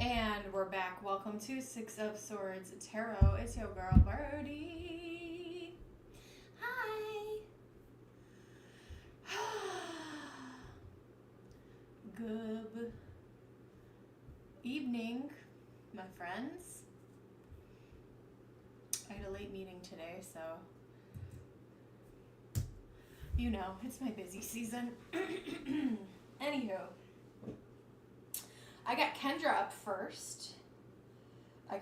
And we're back. Welcome to Six of Swords Tarot. It's your girl, Birdie. Hi. Good evening, my friends. I had a late meeting today, so you know, it's my busy season. Anywho. I got Kendra up first. I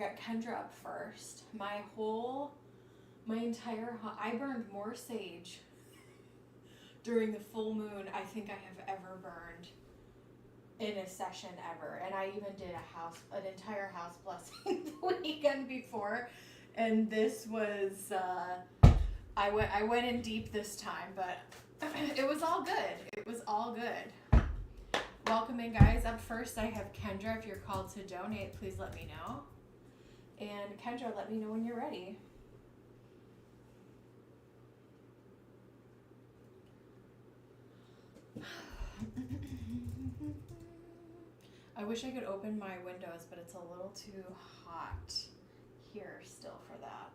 burned more sage during the full moon I think I have ever burned in a session ever. And I even did an entire house blessing the weekend before. And this was, I went in deep this time, but it was all good. Welcome in, guys. Up first, I have Kendra. If you're called to donate, please let me know. And Kendra, let me know when you're ready. I wish I could open my windows, but it's a little too hot here still for that.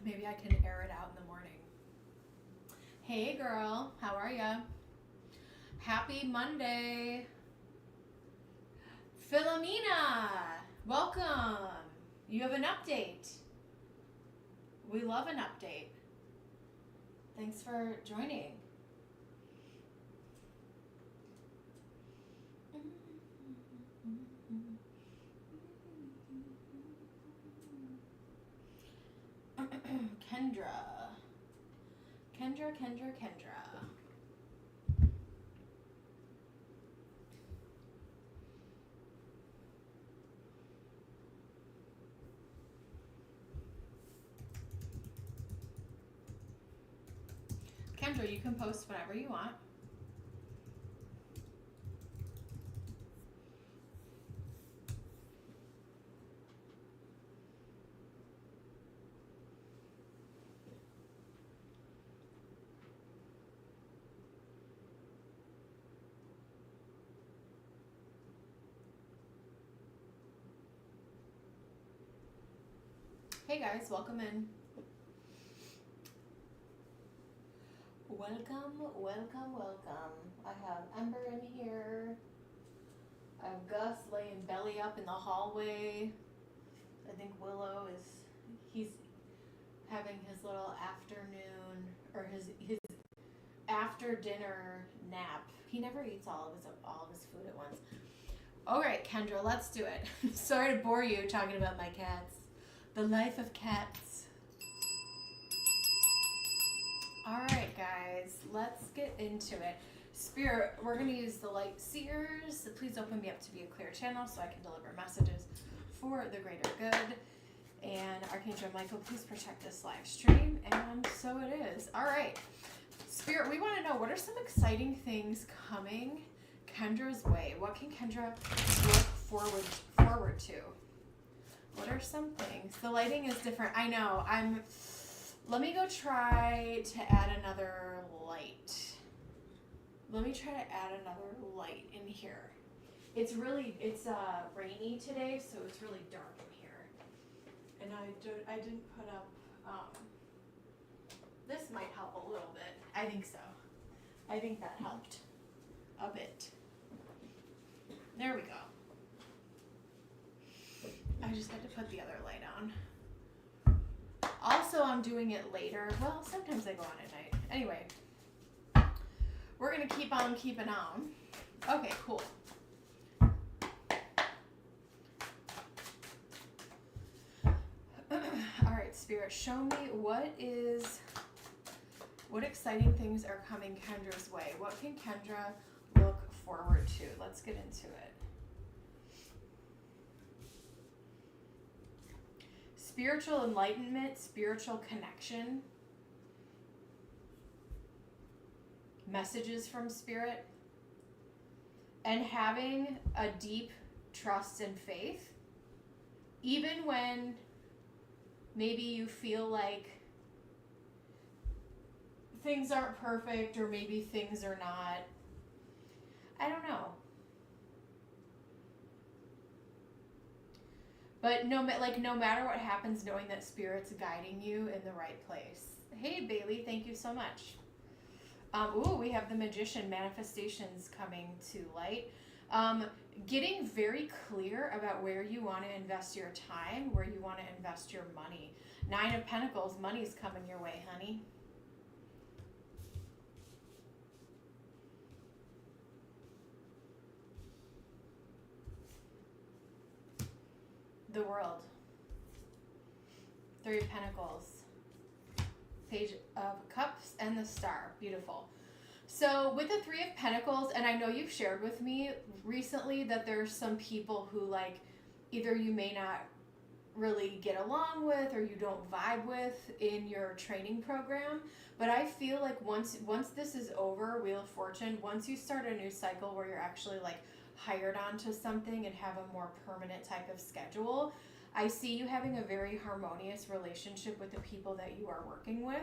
Maybe I can air it out in the morning. Hey girl, how are ya? Happy Monday. Philomena, welcome. You have an update. We love an update. Thanks for joining. Kendra. Kendra, you can post whatever you want. Hey guys, welcome in. Welcome. I have Ember in here. I have Gus laying belly up in the hallway. I think Willow he's having his little afternoon, or his after dinner nap. He never eats all of his food at once. All right, Kendra, let's do it. Sorry to bore you talking about my cats. The life of cats. All right, guys, let's get into it. Spirit, we're going to use the light seers. So please open me up to be a clear channel so I can deliver messages for the greater good. And Archangel Michael, please protect this live stream. And so it is. All right. Spirit, we want to know, what are some exciting things coming Kendra's way? What can Kendra look forward to? What are some things? The lighting is different. I know. Let me go try to add another light. Let me try to add another light in here. It's rainy today, so it's really dark in here. And I didn't put up, this might help a little bit. I think so. I think that helped a bit. There we go. I just had to put the other light on. Also, I'm doing it later. Well, sometimes I go on at night. Anyway, we're going to keep on keeping on. Okay, cool. All right, Spirit, show me what exciting things are coming Kendra's way. What can Kendra look forward to? Let's get into it. Spiritual enlightenment, spiritual connection, messages from Spirit, and having a deep trust and faith, even when maybe you feel like things aren't perfect, or maybe things are not, I don't know. But no matter what happens, knowing that Spirit's guiding you in the right place. Hey, Bailey, thank you so much. Ooh, we have the Magician, manifestations coming to light. Getting very clear about where you want to invest your time, where you want to invest your money. 9 of Pentacles, money's coming your way, honey. The World. 3 of Pentacles. Page of Cups and the Star. Beautiful. So with the 3 of Pentacles, and I know you've shared with me recently that there's some people who like either you may not really get along with or you don't vibe with in your training program. But I feel like once this is over, Wheel of Fortune, once you start a new cycle where you're actually like hired onto something and have a more permanent type of schedule, I see you having a very harmonious relationship with the people that you are working with.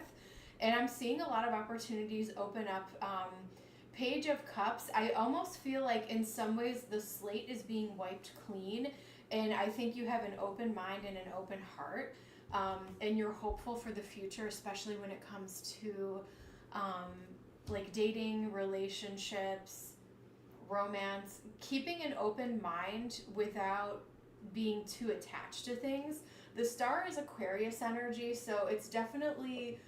And I'm seeing a lot of opportunities open up. Page of Cups, I almost feel like in some ways the slate is being wiped clean. And I think you have an open mind and an open heart. And you're hopeful for the future, especially when it comes to like dating, relationships, romance. Keeping an open mind without being too attached to things. The Star is Aquarius energy, so it's definitely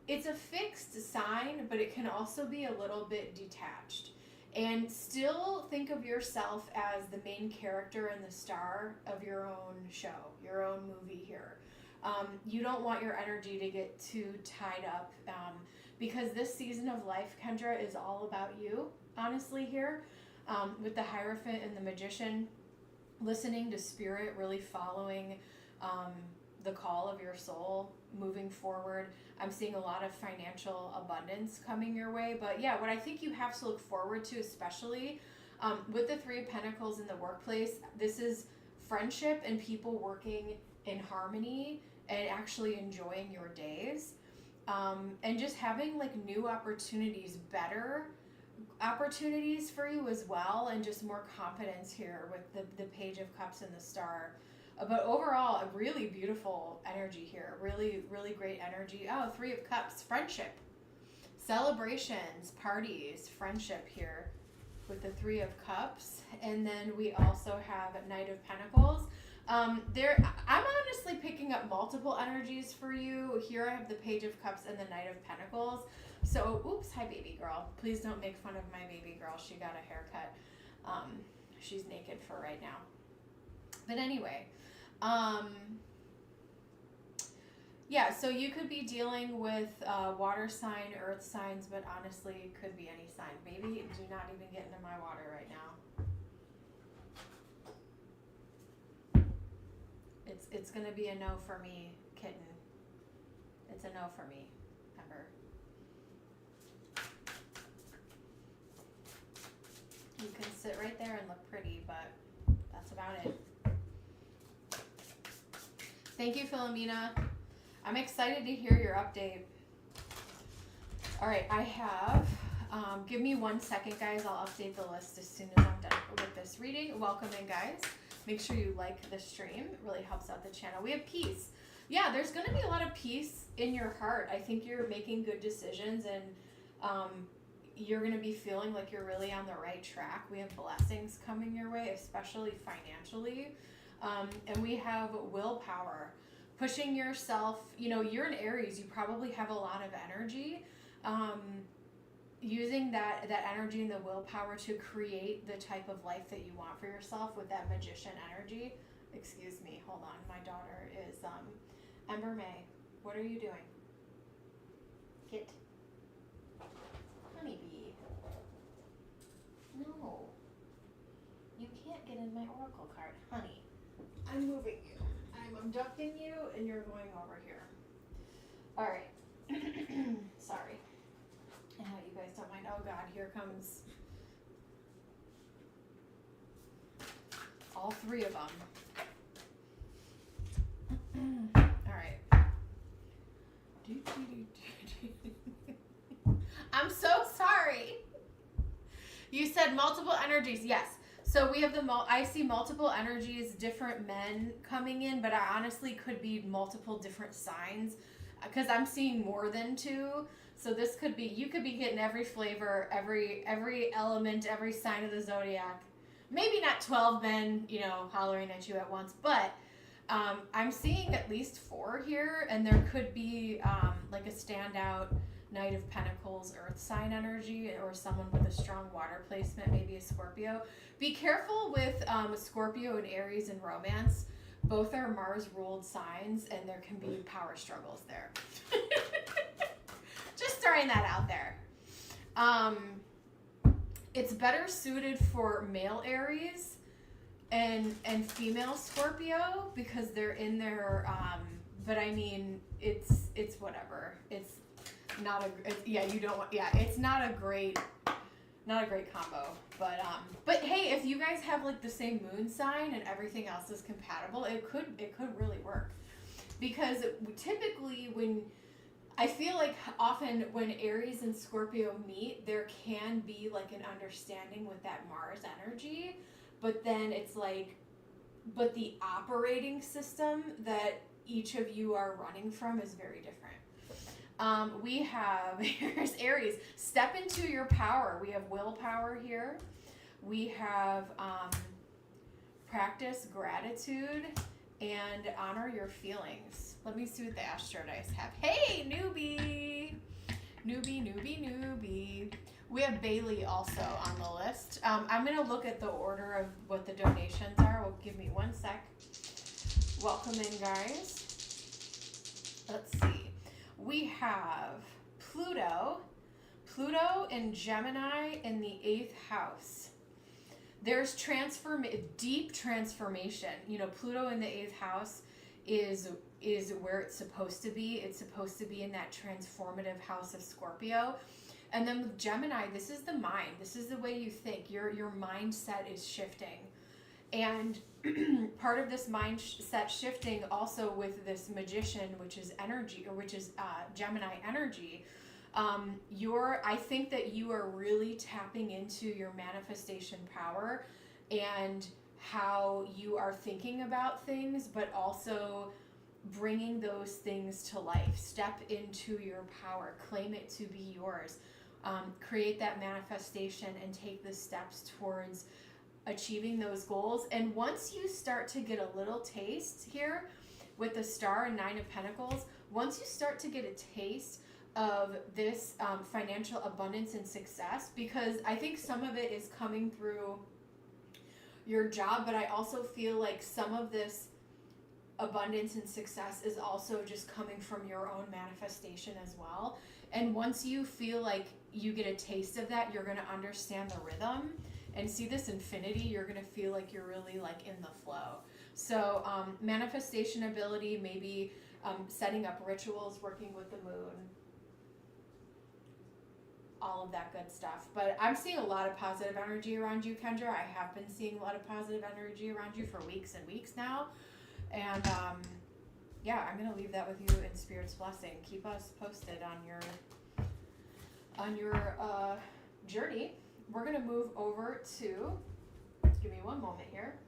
it's a fixed sign, but it can also be a little bit detached. And still think of yourself as the main character and the star of your own show, your own movie here. You don't want your energy to get too tied up because this season of life, Kendra, is all about you, honestly, here. With the Hierophant and the Magician, listening to Spirit, really following the call of your soul, moving forward. I'm seeing a lot of financial abundance coming your way. But yeah, what I think you have to look forward to, especially with the 3 of Pentacles in the workplace, this is friendship and people working in harmony and actually enjoying your days. And just having like new opportunities, better opportunities for you as well, and just more confidence here with the Page of Cups and the Star. But overall, a really beautiful energy here. Really, really great energy. Oh, 3 of Cups, friendship. Celebrations, parties, friendship here with the 3 of Cups. And then we also have Knight of Pentacles. I'm honestly picking up multiple energies for you. Here I have the Page of Cups and the Knight of Pentacles. So, oops, hi baby girl. Please don't make fun of my baby girl. She got a haircut. She's naked for right now. But anyway, yeah, so you could be dealing with water sign, earth signs, but honestly, it could be any sign. Baby, do not even get into my water right now. It's going to be a no for me, kitten. It's a no for me, Ember. You can sit right there and look pretty, but that's about it. Thank you, Philomena. I'm excited to hear your update. All right, I have, give me 1 second, guys. I'll update the list as soon as I'm done with this reading. Welcome in, guys. Make sure you like the stream. It really helps out the channel. We have peace. Yeah, there's going to be a lot of peace in your heart. I think you're making good decisions, and you're going to be feeling like you're really on the right track. We have blessings coming your way, especially financially. And we have willpower, pushing yourself. You know, you're an Aries. You probably have a lot of energy. Using that energy and the willpower to create the type of life that you want for yourself with that Magician energy. Excuse me, hold on. My daughter is Ember May. What are you doing? Get. Honeybee. No. You can't get in my oracle card. Honey, I'm moving you. I'm abducting you and you're going over here. All right. Sorry. You guys don't mind. Oh God, here comes all 3 of them. All right. I'm so sorry. You said multiple energies. Yes. So we have I see multiple energies, different men coming in, but I honestly could be multiple different signs because I'm seeing more than two. So this could be, you could be getting every flavor, every element, every sign of the zodiac. Maybe not 12 men, you know, hollering at you at once, but I'm seeing at least 4 here, and there could be like a standout Knight of Pentacles, Earth sign energy, or someone with a strong water placement, maybe a Scorpio. Be careful with Scorpio and Aries in romance. Both are Mars-ruled signs, and there can be power struggles there. Just throwing that out there. It's better suited for male Aries and female Scorpio because they're in their. But I mean, it's whatever. It's not a you don't want it's not a great combo, but hey, if you guys have like the same moon sign and everything else is compatible, it could really work, because typically when I feel like often when Aries and Scorpio meet, there can be like an understanding with that Mars energy, but then it's like, but the operating system that each of you are running from is very different. We have, here's Aries, step into your power. We have willpower here. We have practice gratitude and honor your feelings. Let me see what the Astro Dice have. Hey, newbie. We have Bailey also on the list. I'm going to look at the order of what the donations are. Well, give me 1 sec. Welcome in, guys. Let's see. We have Pluto and Gemini in the 8th house. There's deep transformation. You know, Pluto in the 8th house is where it's supposed to be. It's supposed to be in that transformative house of Scorpio. And then with Gemini, this is the mind. This is the way you think. Your mindset is shifting. And part of this mindset shifting also with this magician, which is energy, or which is Gemini energy, I think that you are really tapping into your manifestation power and how you are thinking about things, but also bringing those things to life. Step into your power, claim it to be yours, create that manifestation and take the steps towards achieving those goals. And once you start to get a little taste here with the Star and 9 of Pentacles, once you start to get a taste of this financial abundance and success, because I think some of it is coming through your job, but I also feel like some of this abundance and success is also just coming from your own manifestation as well. And once you feel like you get a taste of that, you're going to understand the rhythm and see this infinity. You're going to feel like you're really like in the flow. So manifestation ability, maybe setting up rituals, working with the moon, all of that good stuff. But I'm seeing a lot of positive energy around you, Kendra. I have been seeing a lot of positive energy around you for weeks and weeks now. And yeah, I'm going to leave that with you in Spirit's blessing. Keep us posted on your journey. We're going to move over to, give me one moment here.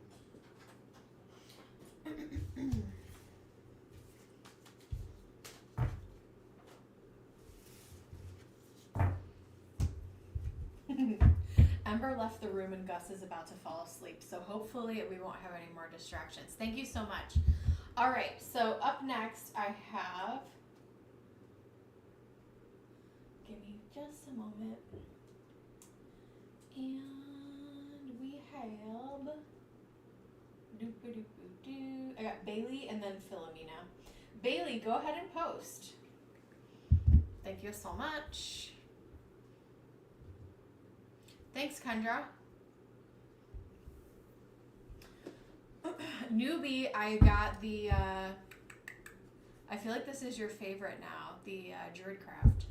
Ember left the room and Gus is about to fall asleep, so hopefully we won't have any more distractions. Thank you so much. All right, so up next I have, give me just a moment, and we have, I got Bailey and then Philomena. Bailey, go ahead and post. Thank you so much. Thanks, Kendra. Newbie, I got the, I feel like this is your favorite now, the Druidcraft.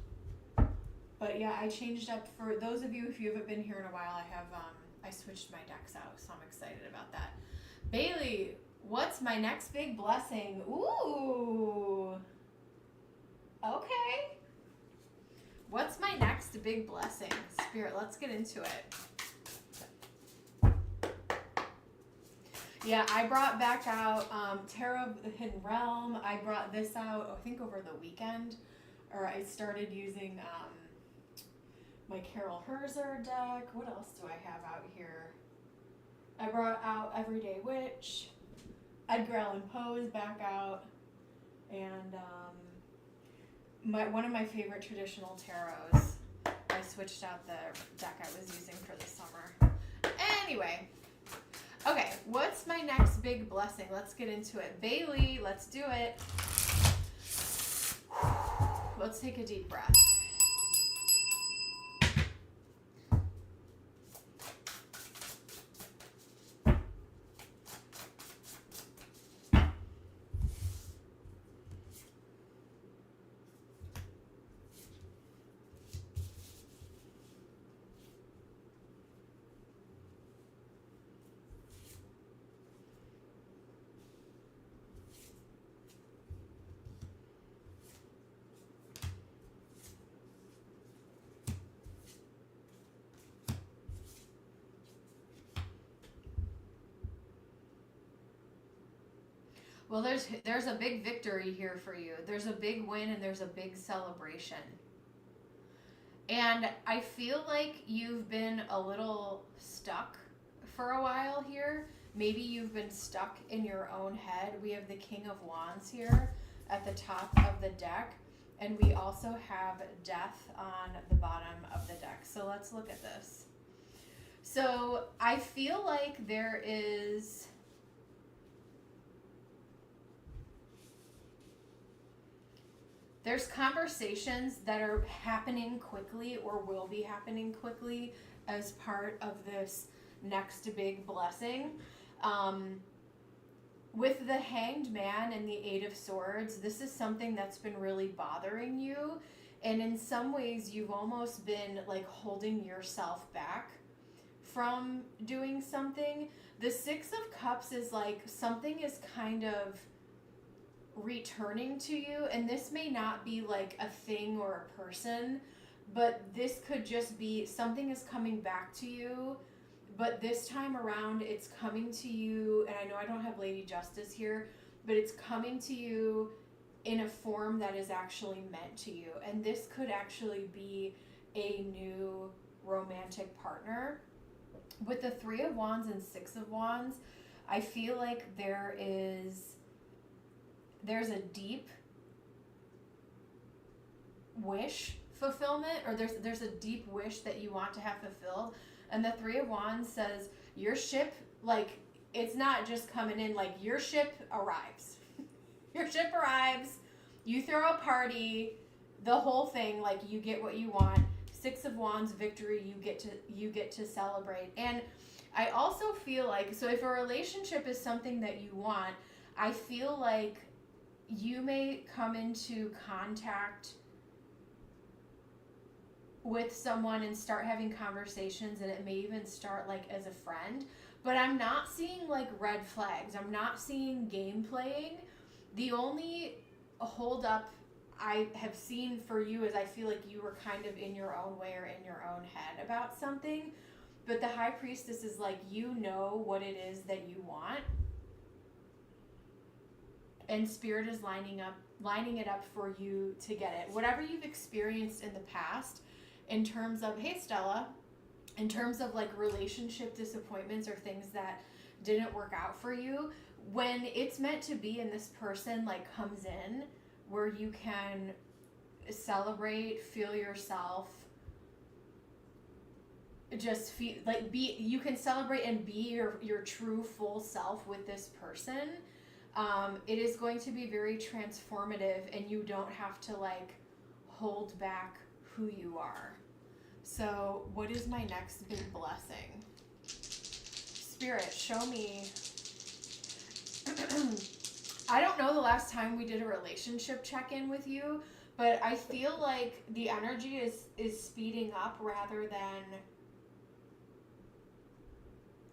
But yeah, I changed up, for those of you, if you haven't been here in a while, I have, I switched my decks out, so I'm excited about that. Bailey, what's my next big blessing? Ooh. Okay. What's my next big blessing? Spirit, let's get into it. Yeah, I brought back out Tarot of the Hidden Realm. I brought this out, I think, over the weekend. Or I started using my Carol Herzer deck. What else do I have out here? I brought out Everyday Witch. Edgar Allan Poe is back out. And one of my favorite traditional tarots. I switched out the deck I was using for the summer. Anyway. Okay, what's my next big blessing? Let's get into it. Bailey, let's do it. Let's take a deep breath. Well, there's a big victory here for you. There's a big win and there's a big celebration. And I feel like you've been a little stuck for a while here. Maybe you've been stuck in your own head. We have the King of Wands here at the top of the deck. And we also have Death on the bottom of the deck. So let's look at this. So I feel like there's conversations that are happening quickly or will be happening quickly as part of this next big blessing. With the Hanged Man and the Eight of Swords, this is something that's been really bothering you. And in some ways, you've almost been like holding yourself back from doing something. The Six of Cups is like something is kind of returning to you, and this may not be like a thing or a person, but this could just be something is coming back to you, but this time around it's coming to you, and I know I don't have Lady Justice here, but it's coming to you in a form that is actually meant to you, and this could actually be a new romantic partner. With the Three of Wands and Six of Wands, I feel like there's a deep wish fulfillment, or there's a deep wish that you want to have fulfilled. And the Three of Wands says your ship, like, it's not just coming in, like, your ship arrives. Your ship arrives, you throw a party, the whole thing, like, you get what you want. Six of Wands, victory, you get to celebrate. And I also feel like, so if a relationship is something that you want, I feel like you may come into contact with someone and start having conversations, and it may even start like as a friend, but I'm not seeing like red flags. I'm not seeing game playing. The only hold up I have seen for you is I feel like you were kind of in your own way or in your own head about something, but the High Priestess is like, you know what it is that you want. And Spirit is lining it up for you to get it. Whatever you've experienced in the past, in terms of, hey Stella, in terms of like relationship disappointments or things that didn't work out for you, when it's meant to be and this person like comes in where you can celebrate, feel yourself, just feel like you can celebrate and be your true full self with this person. It is going to be very transformative, and you don't have to like hold back who you are. So what is my next big blessing? Spirit, show me. I don't know the last time we did a relationship check-in with you, but I feel like the energy is speeding up rather than,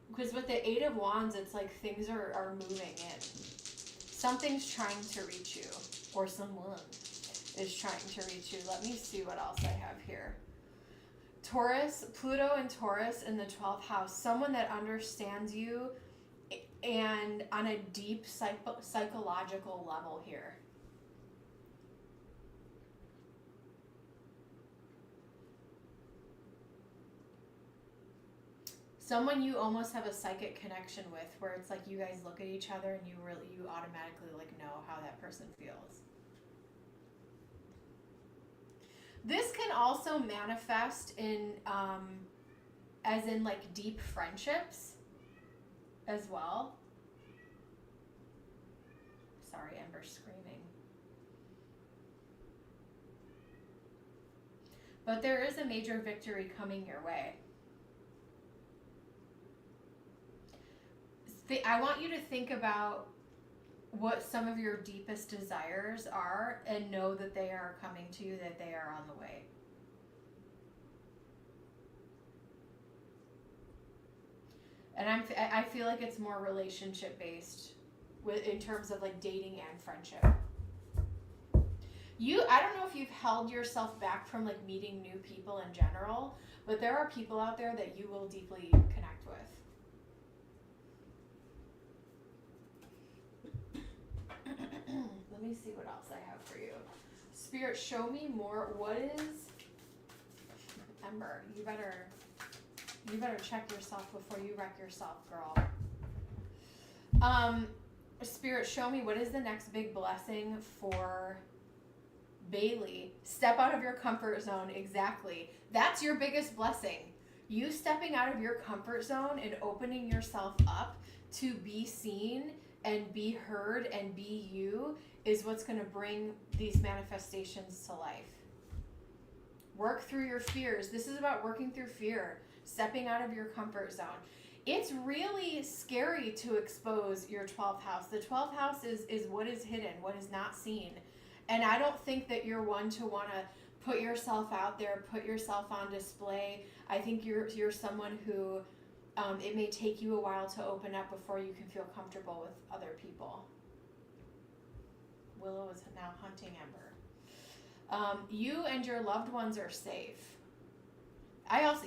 because with the Eight of Wands, it's like things are moving in. Something's trying to reach you, or someone is trying to reach you. Let me see what else I have here. Taurus, Pluto and Taurus in the 12th house. Someone that understands you and on a deep psychological level here. Someone you almost have a psychic connection with, where it's like you guys look at each other and you automatically like know how that person feels. This can also manifest in as in like deep friendships as well. Sorry, Ember's screaming. But there is a major victory coming your way. I want you to think about what some of your deepest desires are and know that they are coming to you, that they are on the way. And I feel like it's more relationship based in terms of like dating and friendship. I don't know if you've held yourself back from like meeting new people in general, but there are people out there that you will deeply connect with. Let me see what else I have for you. Spirit, show me more. What is... Ember, you better check yourself before you wreck yourself, girl. Spirit, show me what is the next big blessing for Bailey. Step out of your comfort zone. Exactly. That's your biggest blessing. You stepping out of your comfort zone and opening yourself up to be seen and be heard and be you is what's going to bring these manifestations to life. Work through your fears. This is about working through fear, stepping out of your comfort zone. It's really scary to expose your 12th house. The 12th house is what is hidden, what is not seen. And I don't think that you're one to want to put yourself out there, put yourself on display. I think you're someone who it may take you a while to open up before you can feel comfortable with other people. Willow is now hunting Ember. You and your loved ones are safe. I have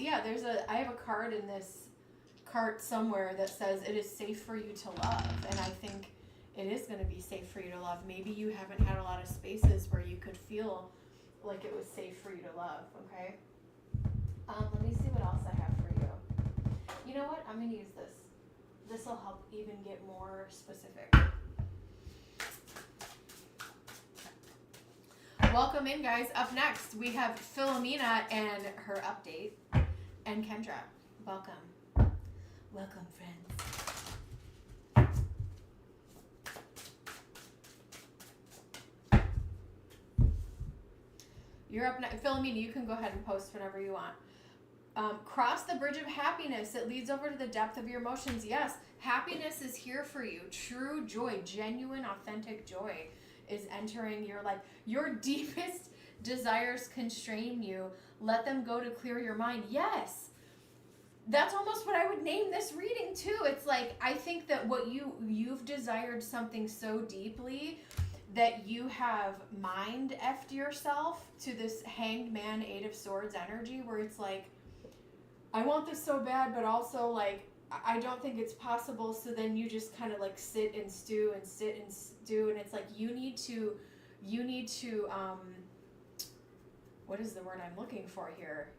a card in this cart somewhere that says it is safe for you to love, and I think it is going to be safe for you to love. Maybe you haven't had a lot of spaces where you could feel like it was safe for you to love, okay? Let me see what else I have for you. You know what? I'm going to use this. This will help even get more specific. Welcome in, guys. Up next, we have Philomena and her update, and Kendra. Welcome. Welcome, friends. You're up next. Philomena, you can go ahead and post whenever you want. Cross the bridge of happiness. It leads over to the depth of your emotions. Yes, happiness is here for you. True joy, genuine, authentic joy is entering your life. Your deepest desires constrain you. Let them go to clear your mind. Yes. That's almost what I would name this reading too. It's like, I think that what you've desired something so deeply that you have mind effed yourself to this Hanged Man, Eight of Swords energy where it's like, I want this so bad, but also like, I don't think it's possible. So then you just kind of like sit and stew. And it's like, you need to, what is the word I'm looking for here?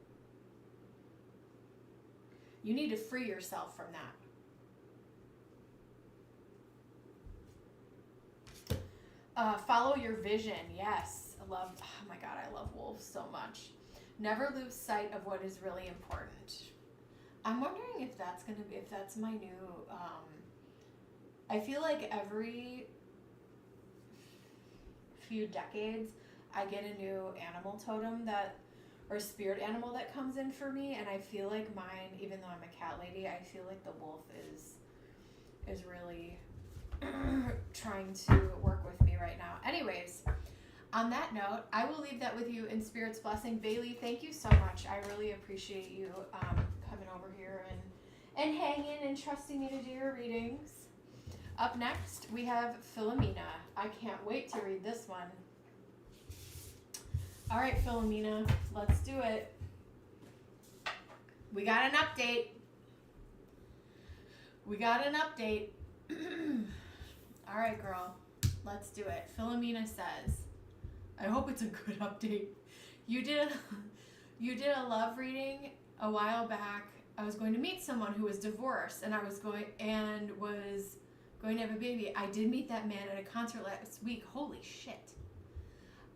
You need to free yourself from that. Follow your vision. Yes. I love wolves so much. Never lose sight of what is really important. I'm wondering if that's my new, I feel like every few decades I get a new animal totem or spirit animal that comes in for me, and I feel like mine, even though I'm a cat lady, I feel like the wolf is really trying to work with me right now. Anyways, on that note, I will leave that with you in Spirit's blessing. Bailey, thank you so much. I really appreciate you coming over here and hanging and trusting me to do your readings. Up next, we have Philomena. I can't wait to read this one. All right, Philomena, let's do it. We got an update. All right, girl. Let's do it. Philomena says, I hope it's a good update. You did a love reading a while back. I was going to meet someone who was divorced, and was going to have a baby. I did meet that man at a concert last week. Holy shit.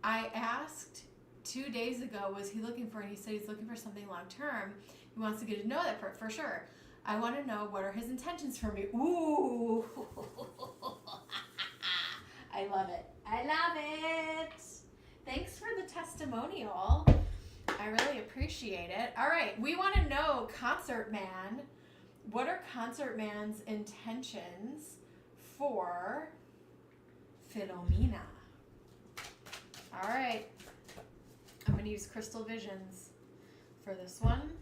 I asked 2 days ago, was he looking for, and he said he's looking for something long term. He wants to get to know that for sure. I want to know, what are his intentions for me? Ooh. I love it. I love it. Thanks for the testimonial. I really appreciate it. All right, we want to know, Concert Man, what are Concert Man's intentions for Philomena? All right, I'm going to use Crystal Visions for this one.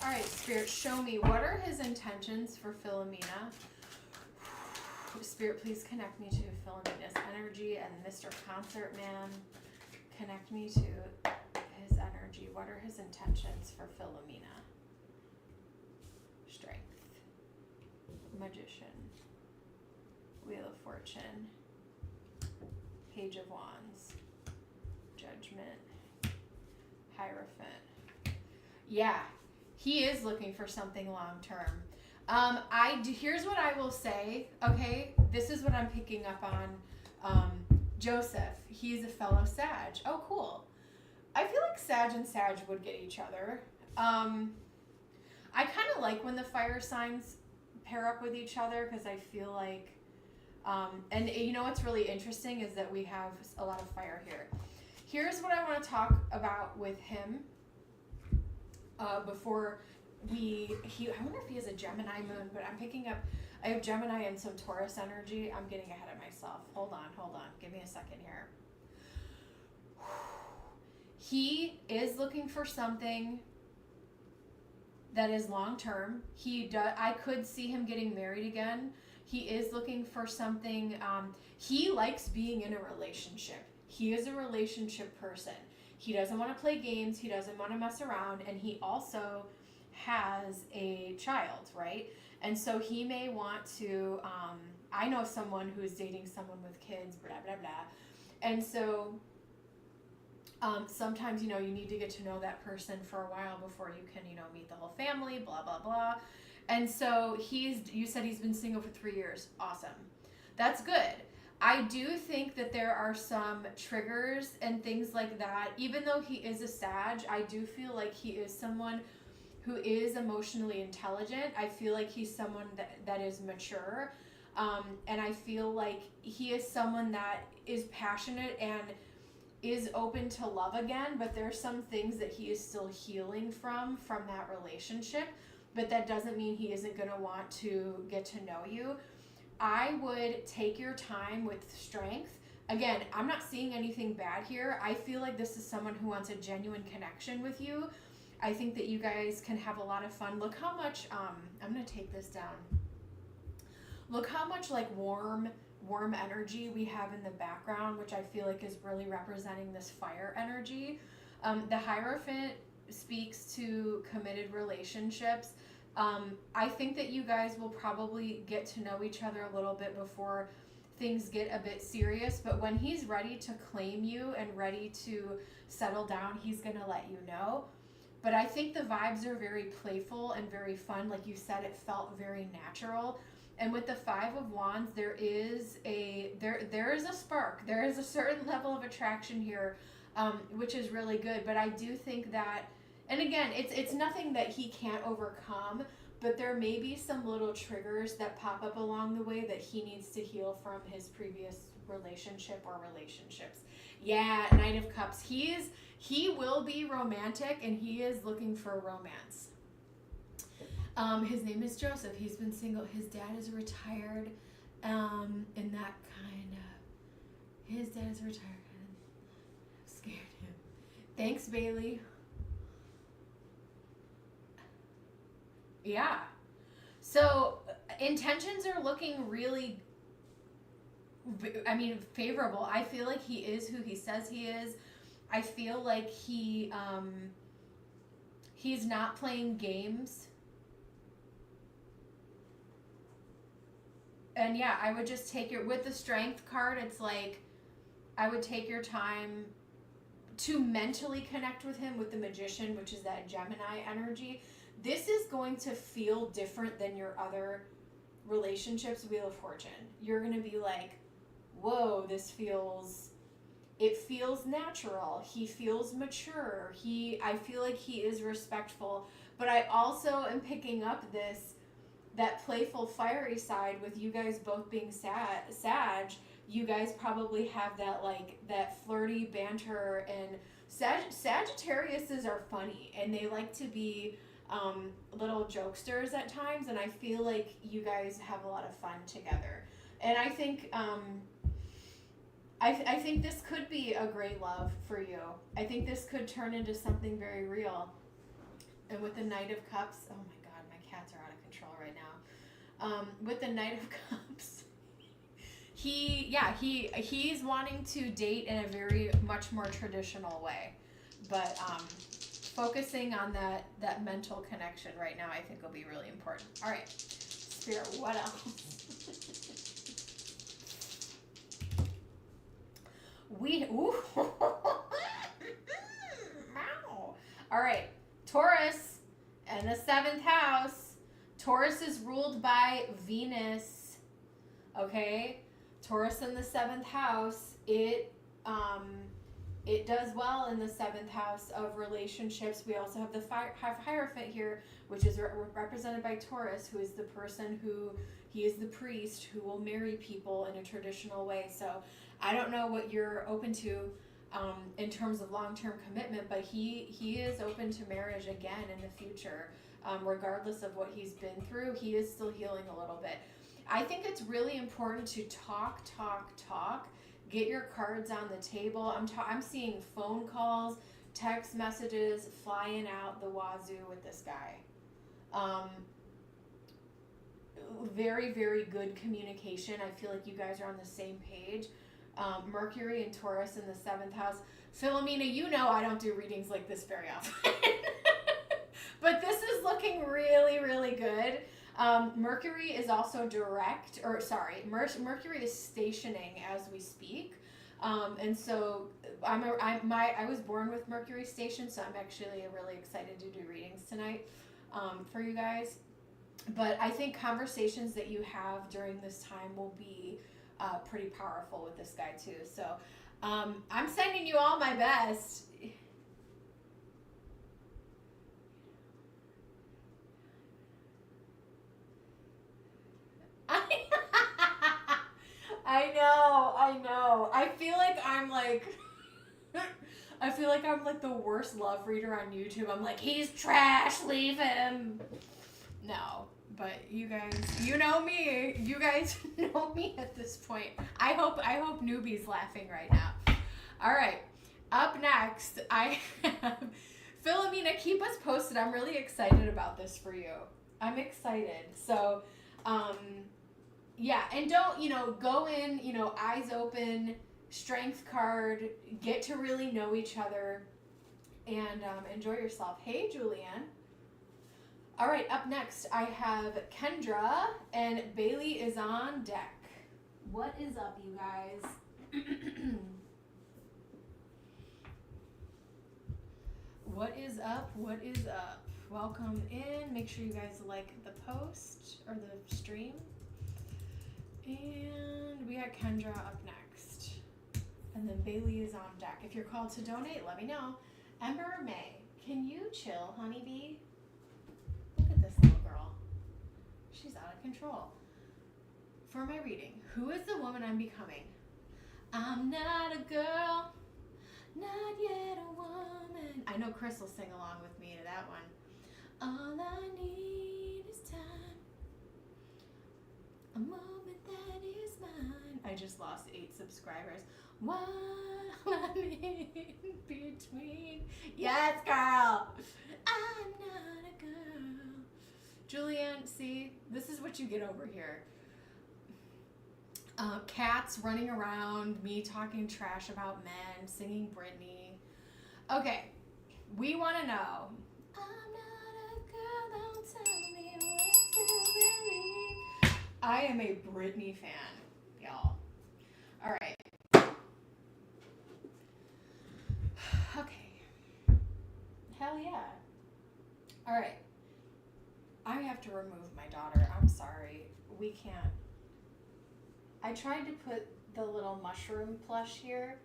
All right, Spirit, show me, what are his intentions for Philomena? Spirit, please connect me to Philomena's energy, and Mr. Concert Man, connect me to his energy. What are his intentions for Philomena? Strength, Magician, Wheel of Fortune, Page of Wands, Judgment, Hierophant. Yeah, he is looking for something long term. Here's what I will say, okay? This is what I'm picking up on. Joseph, he's a fellow Sag. Oh, cool. I feel like Sag and Sag would get each other. I kind of like when the fire signs pair up with each other, because I feel like, and you know what's really interesting is that we have a lot of fire here. Here's what I want to talk about with him before I wonder if he has a Gemini moon, but I'm picking up, I have Gemini and some Taurus energy. I'm getting ahead of myself. Hold on. Give me a second here. He is looking for something that is long term. I could see him getting married again. He is looking for something, he likes being in a relationship. He is a relationship person. He doesn't want to play games. He doesn't want to mess around. And he also has a child, right? And so he may want to, I know someone who's dating someone with kids, blah, blah, blah. And so sometimes, you need to get to know that person for a while before you can, meet the whole family, blah, blah, blah. And so you said he's been single for 3 years. Awesome. That's good. I do think that there are some triggers and things like that. Even though he is a Sag, I do feel like he is someone who is emotionally intelligent. I feel like he's someone that is mature. And I feel like he is someone that is passionate and is open to love again, but there's some things that he is still healing from that relationship. But that doesn't mean he isn't going to want to get to know you. I would take your time with strength. Again, I'm not seeing anything bad here. I feel like this is someone who wants a genuine connection with you. I think that you guys can have a lot of fun. Look how much, I'm going to take this down. Look how much like warm energy we have in the background, which I feel like is really representing this fire energy. The Hierophant speaks to committed relationships. I think that you guys will probably get to know each other a little bit before things get a bit serious, but when he's ready to claim you and ready to settle down, he's going to let you know. But I think the vibes are very playful and very fun. Like you said, it felt very natural. And with the Five of Wands, there is a spark. There is a certain level of attraction here, which is really good. But I do think that, and again, it's nothing that he can't overcome, but there may be some little triggers that pop up along the way that he needs to heal from his previous relationship or relationships. Yeah, Knight of Cups. He will be romantic, and he is looking for romance. His name is Joseph. He's been single. His dad is retired, and that kind of, his dad is retired and scared him. Thanks, Bailey. Yeah. So intentions are looking really, I mean, favorable. I feel like he is who he says he is. I feel like he's not playing games. And yeah, I would just take your, with the strength card, it's like, I would take your time to mentally connect with him with the magician, which is that Gemini energy. This is going to feel different than your other relationships, Wheel of Fortune. You're going to be like, whoa, it feels natural. He feels mature. I feel like he is respectful. But I also am picking up that playful, fiery side with you guys both being Sag. You guys probably have that flirty banter, and Sagittariuses are funny and they like to be little jokesters at times, and I feel like you guys have a lot of fun together. And I think I think this could be a great love for you. I think this could turn into something very real. And with the Knight of Cups, oh my God, my cats are out of control right now. With the Knight of Cups, he's wanting to date in a very much more traditional way, but focusing on that mental connection right now, I think will be really important. All right, Spirit, what else? All right, Taurus and the 7th house. Taurus is ruled by Venus. Okay, Taurus in the 7th house. It does well in the 7th house of relationships. We also have the Hierophant here, which is represented by Taurus, who is the person he is the priest who will marry people in a traditional way. So I don't know what you're open to in terms of long-term commitment, but he is open to marriage again in the future. Regardless of what he's been through, he is still healing a little bit. I think it's really important to talk. Get your cards on the table. I'm seeing phone calls, text messages flying out the wazoo with this guy. Very, very good communication. I feel like you guys are on the same page. Mercury and Taurus in the 7th house. Philomena, you know I don't do readings like this very often. But this is looking really, really good. Mercury is also Mercury is stationing as we speak. And so I was born with Mercury station, so I'm actually really excited to do readings tonight for you guys. But I think conversations that you have during this time will be pretty powerful with this guy too. So I'm sending you all my best. I know. I feel like I'm like the worst love reader on YouTube. I'm like, he's trash, leave him. No, but you guys, you know me. You guys know me at this point. I hope newbies laughing right now. All right, up next, I have Philomena. Keep us posted. I'm really excited about this for you. I'm excited. So, yeah, and don't, go in, eyes open, strength card, get to really know each other, and enjoy yourself. Hey, Julianne. All right, up next, I have Kendra, and Bailey is on deck. What is up, you guys? What is up? What is up? Welcome in. Make sure you guys like the post or the stream. And we got Kendra up next. And then Bailey is on deck. If you're called to donate, let me know. Ember May, can you chill, honeybee? Look at this little girl. She's out of control. For my reading, who is the woman I'm becoming? I'm not a girl, not yet a woman. I know Chris will sing along with me to that one. All I need is time, a moment that is mine. I just lost 8 subscribers. While I'm in between. Yes, girl. I'm not a girl, Julianne, see, this is what you get over here. Cats running around, me talking trash about men, singing Britney. Okay, we want to know. I'm not a girl, don't tell me what to believe. I am a Britney fan, y'all. All right. Okay. Hell yeah. All right. I have to remove my daughter. I'm sorry. We can't. I tried to put the little mushroom plush here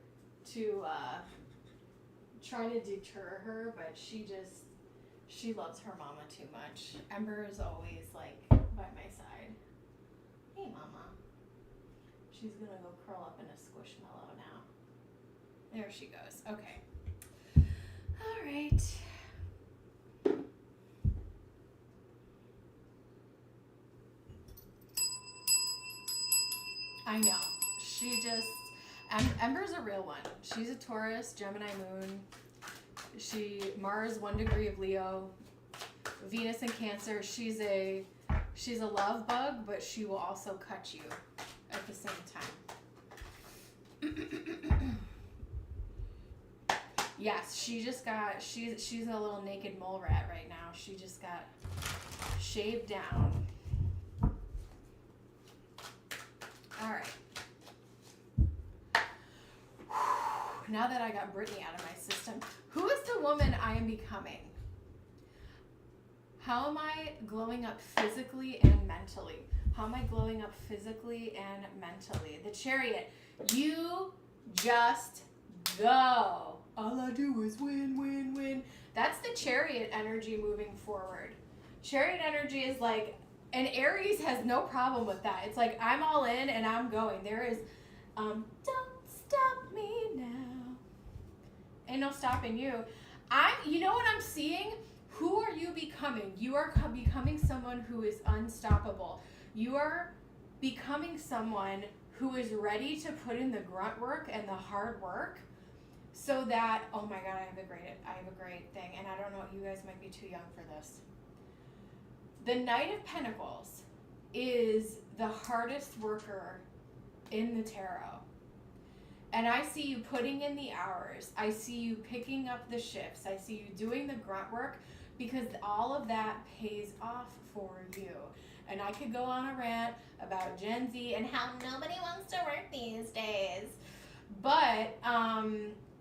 to try to deter her, but she loves her mama too much. Ember is always like by my side. Hey, mama. She's gonna go curl up in a squishmallow now. There she goes. Okay. All right. I know. She just... Ember's a real one. She's a Taurus, Gemini moon. Mars 1 degree of Leo. Venus in Cancer. She's a love bug, but she will also cut you at the same time. Yes, she's a little naked mole rat right now. She just got shaved down. All right. Now that I got Britney out of my system, who is the woman I am becoming? How am I glowing up physically and mentally? How am I glowing up physically and mentally? The Chariot. You just go. All I do is win, win, win. That's the Chariot energy moving forward. Chariot energy is like, and Aries has no problem with that. It's like, I'm all in and I'm going. There is, don't stop me now. Ain't no stopping you. You know what I'm seeing? Who are you becoming? You are becoming someone who is unstoppable. You are becoming someone who is ready to put in the grunt work and the hard work so that, oh my God, I have a great thing. And I don't know, you guys might be too young for this. The Knight of Pentacles is the hardest worker in the tarot. And I see you putting in the hours. I see you picking up the shifts. I see you doing the grunt work because all of that pays off for you. And I could go on a rant about Gen Z and how nobody wants to work these days. But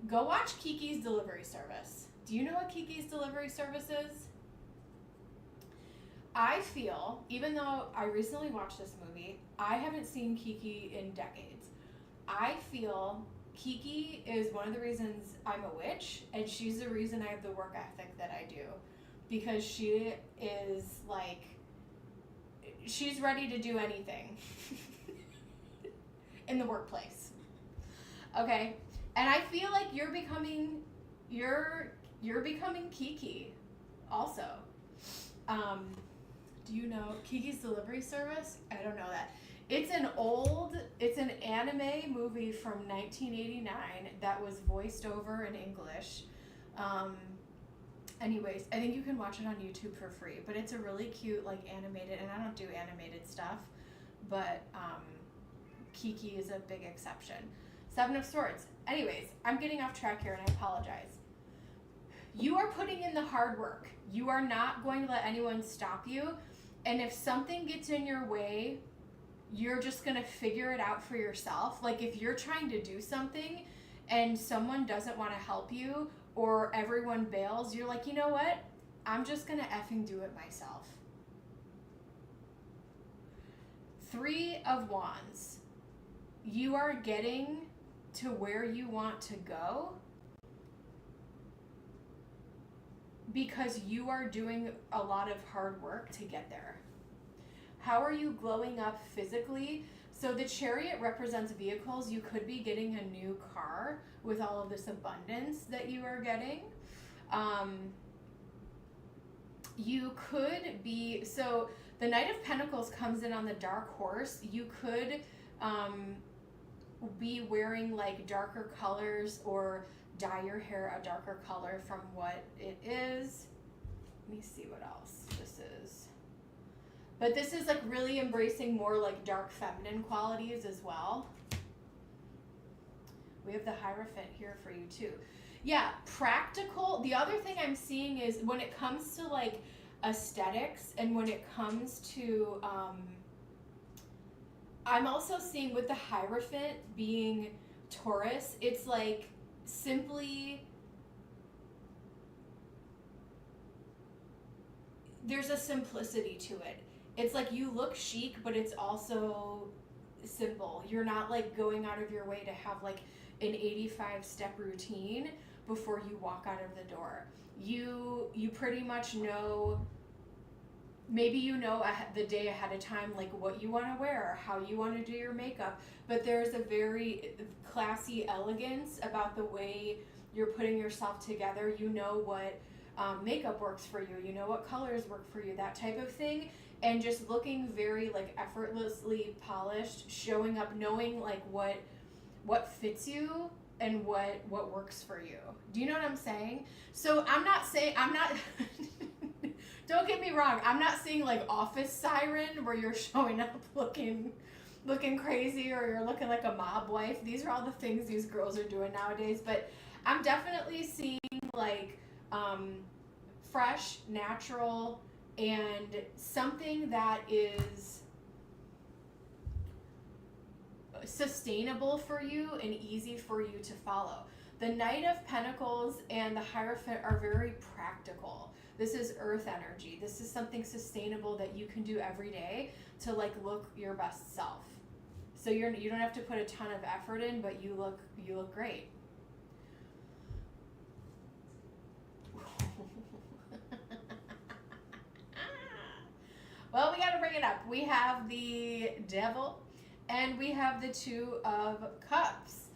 go watch Kiki's Delivery Service. Do you know what Kiki's Delivery Service is? I feel, even though I recently watched this movie, I haven't seen Kiki in decades. I feel Kiki is one of the reasons I'm a witch, and she's the reason I have the work ethic that I do. Because she is like, she's ready to do anything in the workplace. Okay? And I feel like you're becoming Kiki also. Do you know Kiki's Delivery Service? I don't know that. It's an anime movie from 1989 that was voiced over in English. Anyways, I think you can watch it on YouTube for free, but it's a really cute, like, animated, and I don't do animated stuff, but Kiki is a big exception. Seven of Swords. Anyways, I'm getting off track here, and I apologize. You are putting in the hard work. You are not going to let anyone stop you, and if something gets in your way, you're just going to figure it out for yourself. Like, if you're trying to do something and someone doesn't want to help you or everyone bails, you're like, you know what? I'm just going to effing do it myself. Three of Wands. You are getting to where you want to go because you are doing a lot of hard work to get there. How are you glowing up physically? So the Chariot represents vehicles. You could be getting a new car with all of this abundance that you are getting. You could be, so the Knight of Pentacles comes in on the Dark Horse. You could be wearing like darker colors or dye your hair a darker color from what it is. Let me see what else this is. But this is like really embracing more like dark feminine qualities as well. We have the Hierophant here for you too. Yeah, practical. The other thing I'm seeing is when it comes to like aesthetics and when it comes to, I'm also seeing with the Hierophant being Taurus, it's like simply, there's a simplicity to it. It's like you look chic, but it's also simple. You're not like going out of your way to have like an 85-step routine before you walk out of the door. You pretty much know, maybe you know the day ahead of time like what you want to wear or how you want to do your makeup, but there's a very classy elegance about the way you're putting yourself together. You know what makeup works for you, you know what colors work for you, that type of thing, and just looking very like effortlessly polished, showing up knowing like what fits you and what works for you. Do you know what I'm saying? So I'm not don't get me wrong, I'm not saying like office siren where you're showing up looking crazy or you're looking like a mob wife. These are all the things these girls are doing nowadays, but I'm definitely seeing like fresh, natural, and something that is sustainable for you and easy for you to follow. The Knight of Pentacles and the Hierophant are very practical. This is earth energy. This is something sustainable that you can do every day to like look your best self. So you don't have to put a ton of effort in, but you look great. Well, we got to bring it up. We have the Devil and we have the Two of Cups.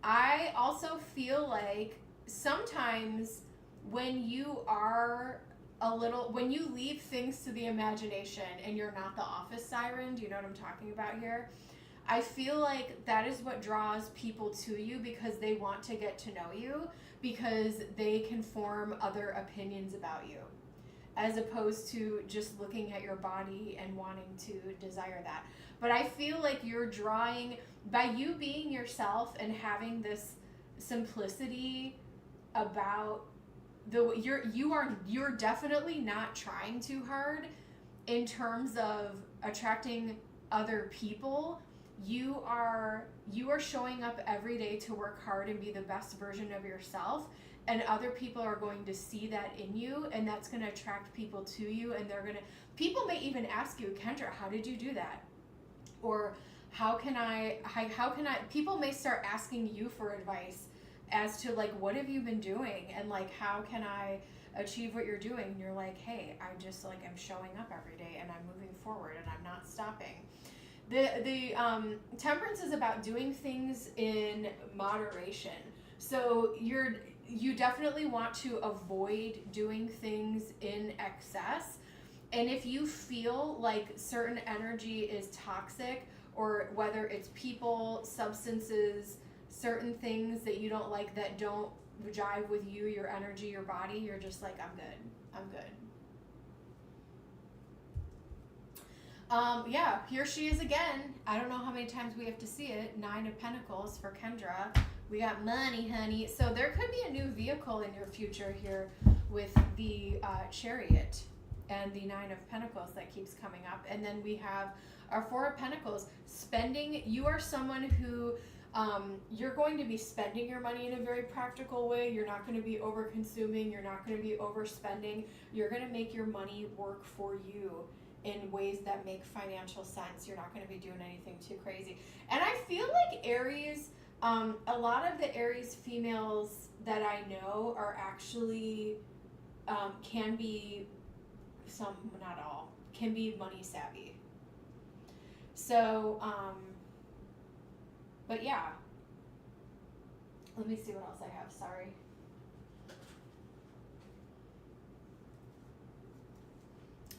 I also feel like sometimes when you leave things to the imagination and you're not the office siren, do you know what I'm talking about here? I feel like that is what draws people to you because they want to get to know you, because they can form other opinions about you, as opposed to just looking at your body and wanting to desire that. But I feel like you're drawing, by you being yourself and having this simplicity about you're definitely not trying too hard in terms of attracting other people. You are showing up every day to work hard and be the best version of yourself, and other people are going to see that in you, and that's going to attract people to you, and people may even ask you, Kendra, how did you do that? Or how can I people may start asking you for advice as to like, what have you been doing, and like, how can I achieve what you're doing? And you're like, hey, I just like am showing up every day and I'm moving forward and I'm not stopping. The Temperance is about doing things in moderation. So you definitely want to avoid doing things in excess. And if you feel like certain energy is toxic, or whether it's people, substances, certain things that you don't like that don't jive with you, your energy, your body, you're just like, I'm good. Yeah, here she is again. I don't know how many times we have to see it. 9 of Pentacles for Kendra. We got money, honey. So there could be a new vehicle in your future here with the Chariot and the 9 of Pentacles that keeps coming up. And then we have our 4 of Pentacles. Spending. You are someone who you're going to be spending your money in a very practical way. You're not going to be over consuming. You're not going to be overspending. You're going to make your money work for you in ways that make financial sense. You're not going to be doing anything too crazy. And I feel like Aries, a lot of the Aries females that I know are actually, can be, some, not all, can be money savvy. So, but yeah. Let me see what else I have, sorry.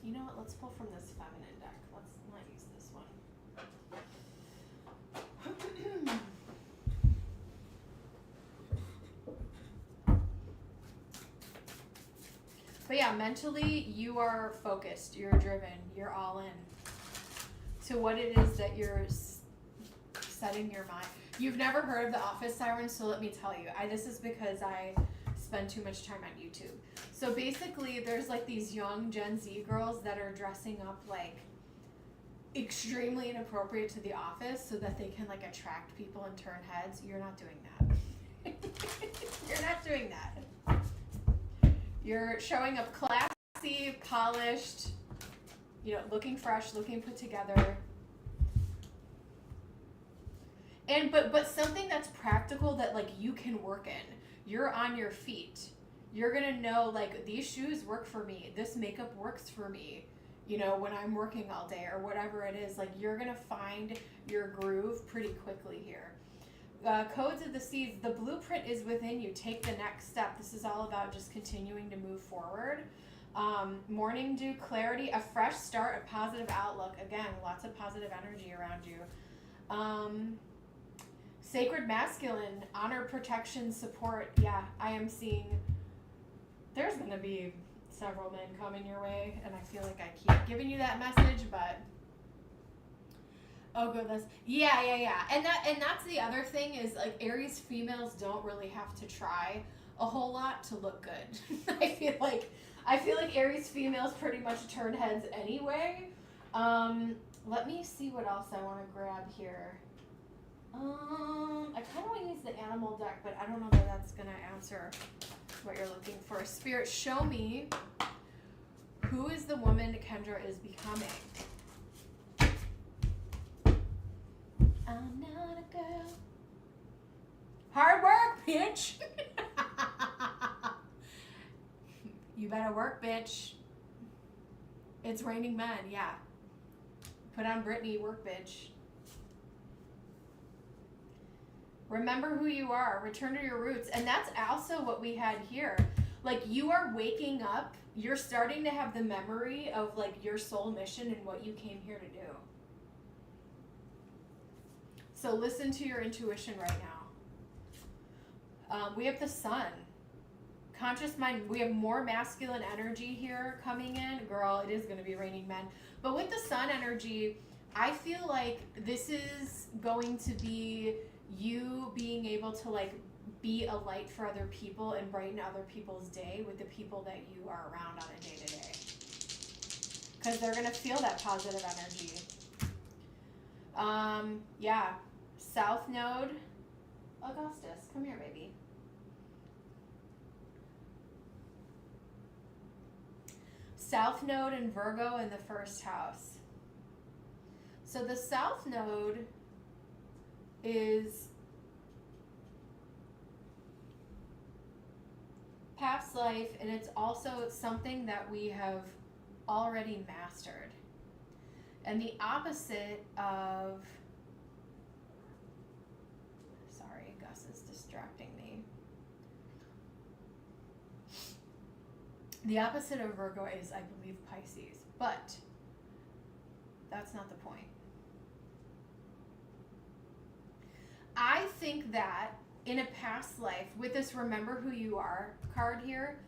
You know what, let's pull from this feminine deck. Let's not use this one. But yeah, mentally, you are focused, you're driven, you're all in. to what it is that you're setting your mind. You've never heard of the office sirens, so let me tell you. This is because I spend too much time on YouTube. So basically, there's like these young Gen Z girls that are dressing up like extremely inappropriate to the office so that they can like attract people and turn heads. You're not doing that. You're not doing that. You're showing up classy, polished, you know, looking fresh, looking put together. And but something that's practical that like you can work in. You're on your feet. You're gonna know like these shoes work for me. This makeup works for me. You know, when I'm working all day or whatever it is, like you're gonna find your groove pretty quickly here. Codes of the seeds, the blueprint is within you. Take the next step. This is all about just continuing to move forward. Morning dew, clarity, a fresh start, a positive outlook. Again, lots of positive energy around you. Sacred masculine, honor, protection, support. Yeah, I am seeing there's going to be several men coming your way, and I feel like I keep giving you that message, but oh goodness. Yeah. And that's the other thing is like Aries females don't really have to try a whole lot to look good. I feel like Aries females pretty much turn heads anyway. Let me see what else I want to grab here. I kind of want to use the animal deck, but I don't know that that's going to answer what you're looking for. Spirit, show me who is the woman Kendra is becoming. I'm not a girl. Hard work, bitch. You better work, bitch. It's raining men, yeah. Put on Britney, work, bitch. Remember who you are. Return to your roots. And that's also what we had here. Like you are waking up. You're starting to have the memory of like your soul mission and what you came here to do. So listen to your intuition right now. We have the sun. Conscious mind. We have more masculine energy here coming in. Girl, it is going to be raining men. But with the sun energy, I feel like this is going to be you being able to like be a light for other people and brighten other people's day with the people that you are around on a day-to-day. Because they're going to feel that positive energy. Yeah. South Node. Augustus, come here, baby. South Node and Virgo in the first house. So the South Node is past life, and it's also something that we have already mastered. And the opposite of, sorry, Gus is distracting me. The opposite of Virgo is, I believe, Pisces, but that's not the point. I think that in a past life, with this Remember Who You Are card here,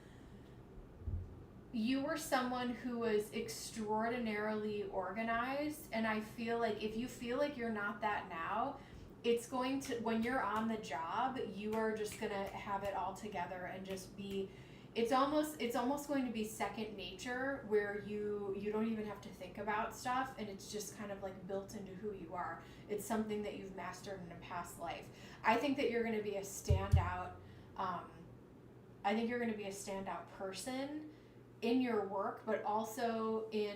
you were someone who was extraordinarily organized, and I feel like if you feel like you're not that now, it's going to, when you're on the job, you are just going to have it all together and just be, it's almost going to be second nature where you don't even have to think about stuff, and it's just kind of like built into who you are. It's something that you've mastered in a past life. I think that you're going to be a standout. I think you're going to be a standout person in your work, but also in.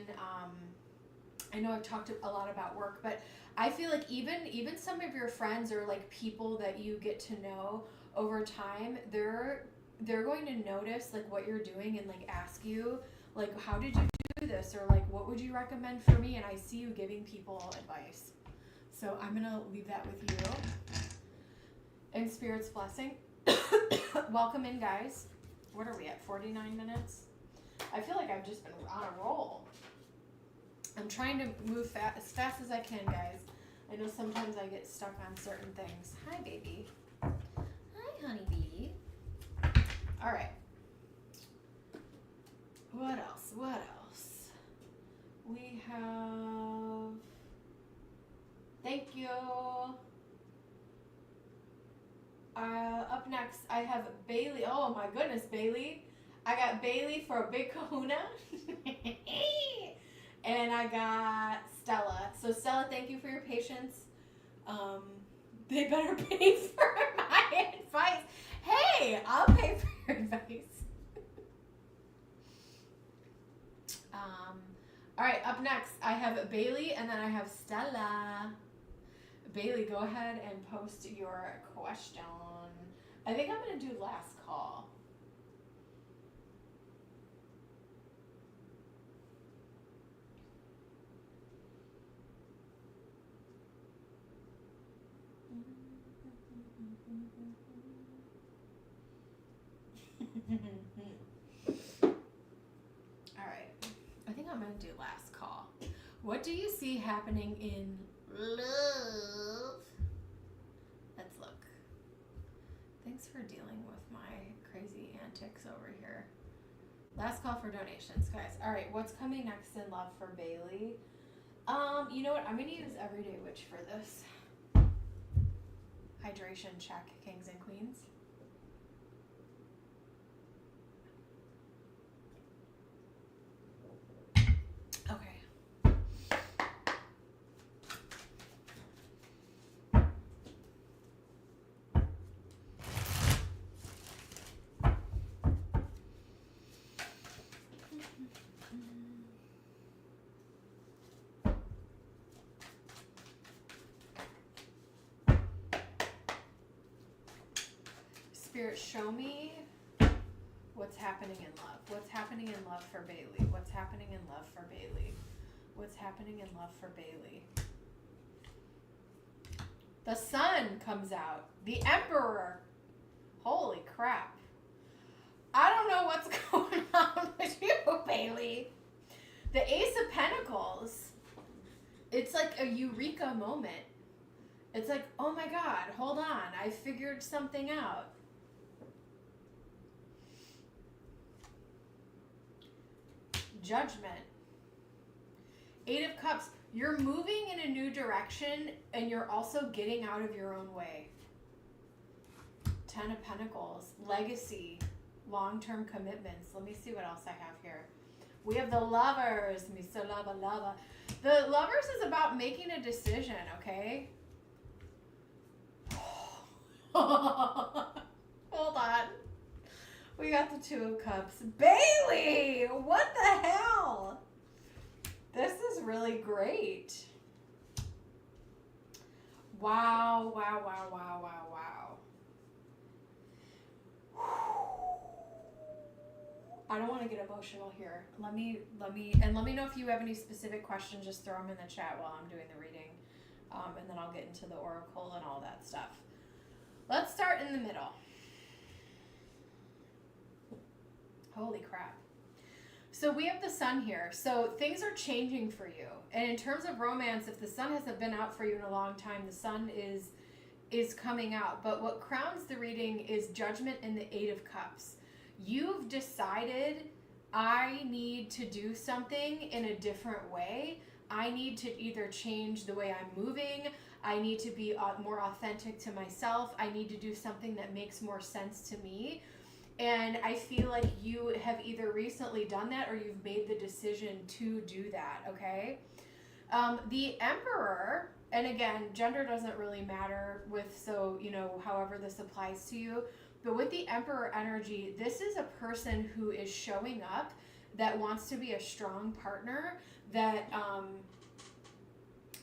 I know I've talked a lot about work, but I feel like even some of your friends or like people that you get to know over time, they're going to notice like what you're doing and like ask you like, how did you do this, or like, what would you recommend for me? And I see you giving people advice. So I'm going to leave that with you. And Spirit's blessing. Welcome in, guys. What are we at, 49 minutes? I feel like I've just been on a roll. I'm trying to move as fast as I can, guys. I know sometimes I get stuck on certain things. Hi, baby. Hi, honeybee. All right. What else? We have Thank you. Up next, I have Bailey. Oh my goodness, Bailey. I got Bailey for a Big Kahuna. And I got Stella. So Stella, thank you for your patience. They better pay for my advice. Hey, I'll pay for your advice. All right, up next, I have Bailey and then I have Stella. Bailey, go ahead and post your question. I think I'm going to do last call. All right, I think I'm going to do last call. What do you see happening in love? Let's look. Thanks for dealing with my crazy antics over here. Last call for donations, guys. All right, what's coming next in love for Bailey? You know what? I'm going to use Everyday Witch for this. Hydration check, kings and queens. Okay. Spirit, show me what's happening in love. What's happening in love for Bailey? What's happening in love for Bailey? What's happening in love for Bailey? The sun comes out. The Emperor. Holy crap. I don't know what's going on with you, Bailey. The Ace of Pentacles. It's like a eureka moment. It's like, oh my God, hold on. I figured something out. Judgment. Eight of Cups. You're moving in a new direction and you're also getting out of your own way. Ten of Pentacles. Legacy. Long-term commitments. Let me see what else I have here. We have the Lovers. Mr. Lover, lover. The Lovers is about making a decision, okay? Hold on. We got the Two of Cups. Bailey! What the hell? This is really great. Wow, wow, wow, wow, wow, wow. I don't want to get emotional here. Let me know if you have any specific questions. Just throw them in the chat while I'm doing the reading. And then I'll get into the oracle and all that stuff. Let's start in the middle. Holy crap. So we have the sun here. So things are changing for you. And in terms of romance, if the sun hasn't been out for you in a long time, the sun is coming out. But what crowns the reading is Judgment and the Eight of Cups. You've decided, I need to do something in a different way. I need to either change the way I'm moving. I need to be more authentic to myself. I need to do something that makes more sense to me. And I feel like you have either recently done that or you've made the decision to do that, okay? The Emperor, and again, gender doesn't really matter with, so, you know, however this applies to you. But with the Emperor energy, this is a person who is showing up that wants to be a strong partner, that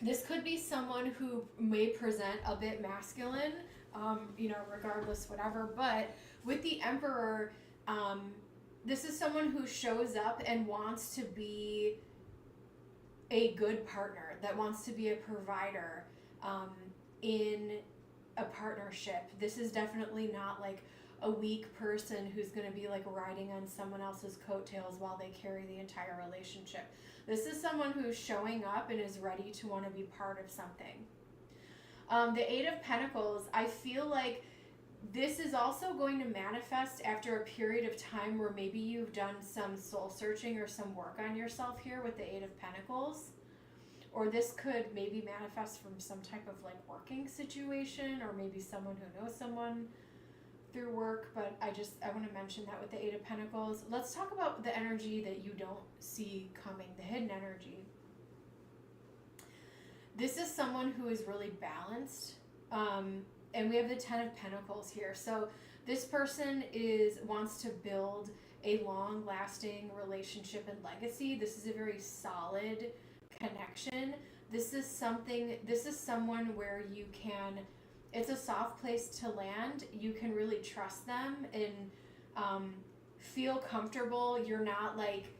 this could be someone who may present a bit masculine, you know, regardless, whatever. But with the Emperor, this is someone who shows up and wants to be a good partner, that wants to be a provider in a partnership. This is definitely not like a weak person who's going to be like riding on someone else's coattails while they carry the entire relationship. This is someone who's showing up and is ready to want to be part of something. The Eight of Pentacles, I feel like this is also going to manifest after a period of time where maybe you've done some soul searching or some work on yourself here with the Eight of Pentacles. or this could maybe manifest from some type of like working situation, or maybe someone who knows someone through work. But I want to mention that with the Eight of Pentacles. Let's talk about the energy that you don't see coming, the hidden energy. This is someone who is really balanced, and we have the Ten of Pentacles here. So this person wants to build a long-lasting relationship and legacy. This is a very solid connection. This is someone where you can, it's a soft place to land. You can really trust them and feel comfortable. You're not like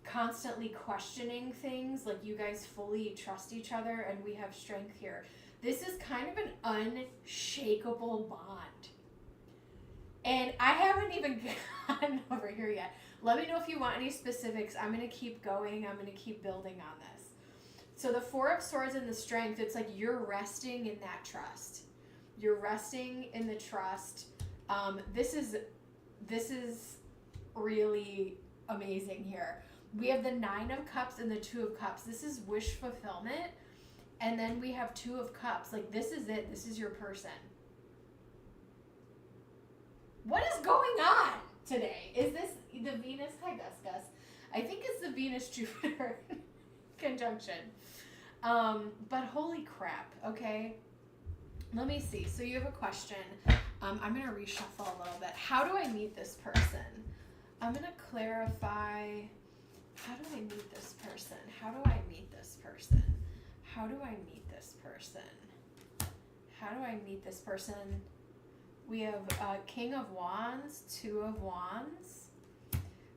constantly questioning things. Like, you guys fully trust each other, and we have strength here. This is kind of an unshakable bond. And I haven't even gotten over here yet. Let me know if you want any specifics. I'm going to keep going. I'm going to keep building on this. So the Four of Swords and the Strength, it's like you're resting in that trust. You're resting in the trust. This is really amazing here. We have the Nine of Cups and the Two of Cups. This is wish fulfillment. And then we have Two of Cups. Like, this is it. This is your person. What is going on today? Is this the Venus? Hi, Gus. I think it's the Venus-Jupiter conjunction. But holy crap, okay? Let me see. So you have a question. I'm going to reshuffle a little bit. How do I meet this person? I'm going to clarify. How do I meet this person? How do I meet this person? How do I meet this person? How do I meet this person? We have King of Wands, Two of Wands.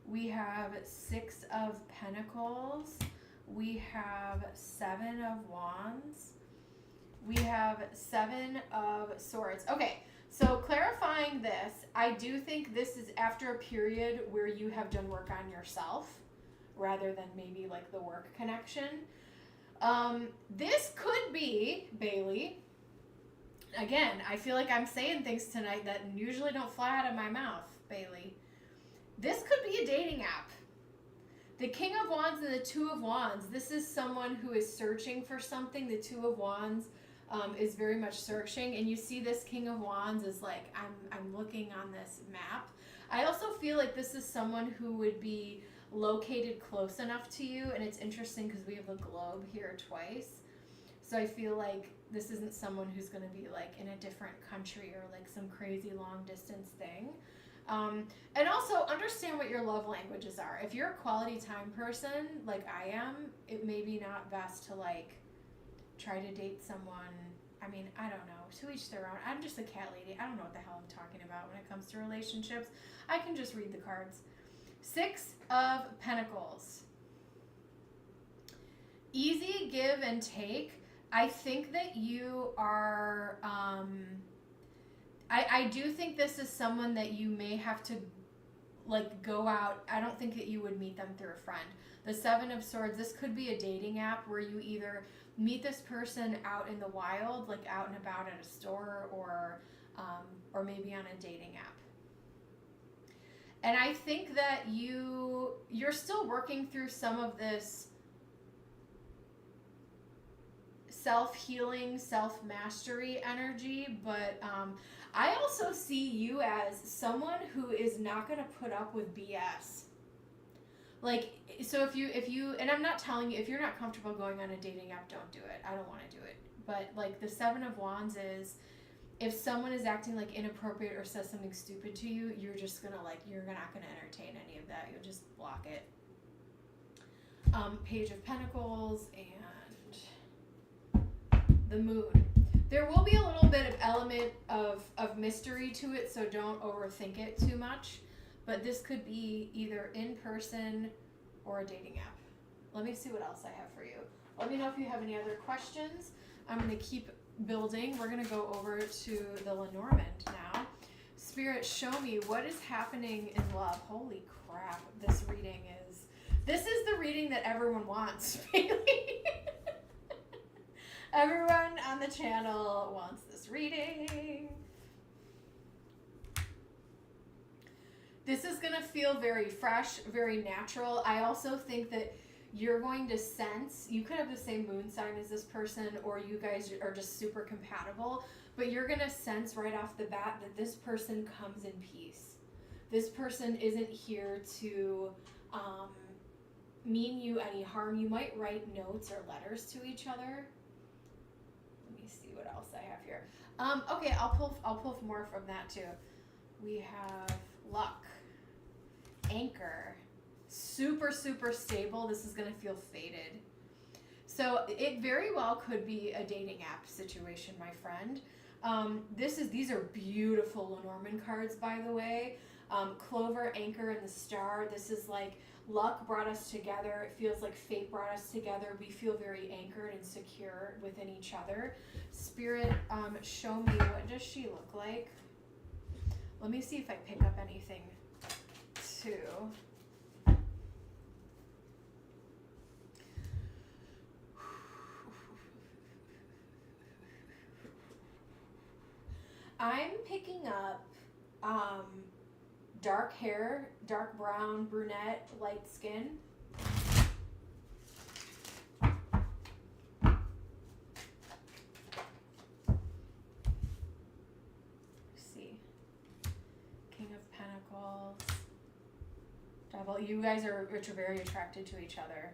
We have Six of Pentacles. We have Seven of Wands. We have Seven of Swords. Okay, so clarifying this, I do think this is after a period where you have done work on yourself rather than maybe like the work connection. This could be, Bailey, again, I feel like I'm saying things tonight that usually don't fly out of my mouth, Bailey. This could be a dating app. The King of Wands and the Two of Wands, this is someone who is searching for something. The Two of Wands is very much searching, and you see this King of Wands is like, I'm looking on this map. I also feel like this is someone who would be located close enough to you, and it's interesting because we have the globe here twice. So I feel like this isn't someone who's going to be like in a different country or like some crazy long distance thing. And also understand what your love languages are. If you're a quality time person like I am, it may be not best to like try to date someone. I mean, I don't know. To each their own. I'm just a cat lady. I don't know what the hell I'm talking about when it comes to relationships. I can just read the cards. Six of Pentacles. Easy give and take. I think that you are, I do think this is someone that you may have to like go out. I don't think that you would meet them through a friend. The Seven of Swords, this could be a dating app where you either meet this person out in the wild, like out and about at a store, or maybe on a dating app. And I think that you're still working through some of this self-healing, self-mastery energy, but I also see you as someone who is not going to put up with BS. Like, so if you, and I'm not telling you, if you're not comfortable going on a dating app, don't do it. I don't want to do it. But like the Seven of Wands is, if someone is acting like inappropriate or says something stupid to you, you're just going to like, you're not going to entertain any of that. You'll just block it. Page of Pentacles and the Moon. There will be a little bit of element of mystery to it, so don't overthink it too much. But this could be either in person or a dating app. Let me see what else I have for you. Let me know if you have any other questions. I'm going to keep building. We're going to go over to the Lenormand now. Spirit, show me what is happening in love. Holy crap, this is the reading that everyone wants, Bailey. Everyone on the channel wants this reading. This is going to feel very fresh, very natural. I also think that you're going to sense, you could have the same moon sign as this person, or you guys are just super compatible, but you're going to sense right off the bat that this person comes in peace. This person isn't here to mean you any harm. You might write notes or letters to each other. Let me see what else I have here. Okay, I'll pull more from that too. We have luck, anchor, super, super stable. This is going to feel fated. So it very well could be a dating app situation, my friend. These are beautiful Lenormand cards, by the way. Clover, anchor, and the star. This is like luck brought us together. It feels like fate brought us together. We feel very anchored and secure within each other. Spirit, show me, what does she look like? Let me see if I pick up anything too. I'm picking up dark hair, dark brown, brunette, light skin. Let's see. King of Pentacles. Devil. You guys are very attracted to each other.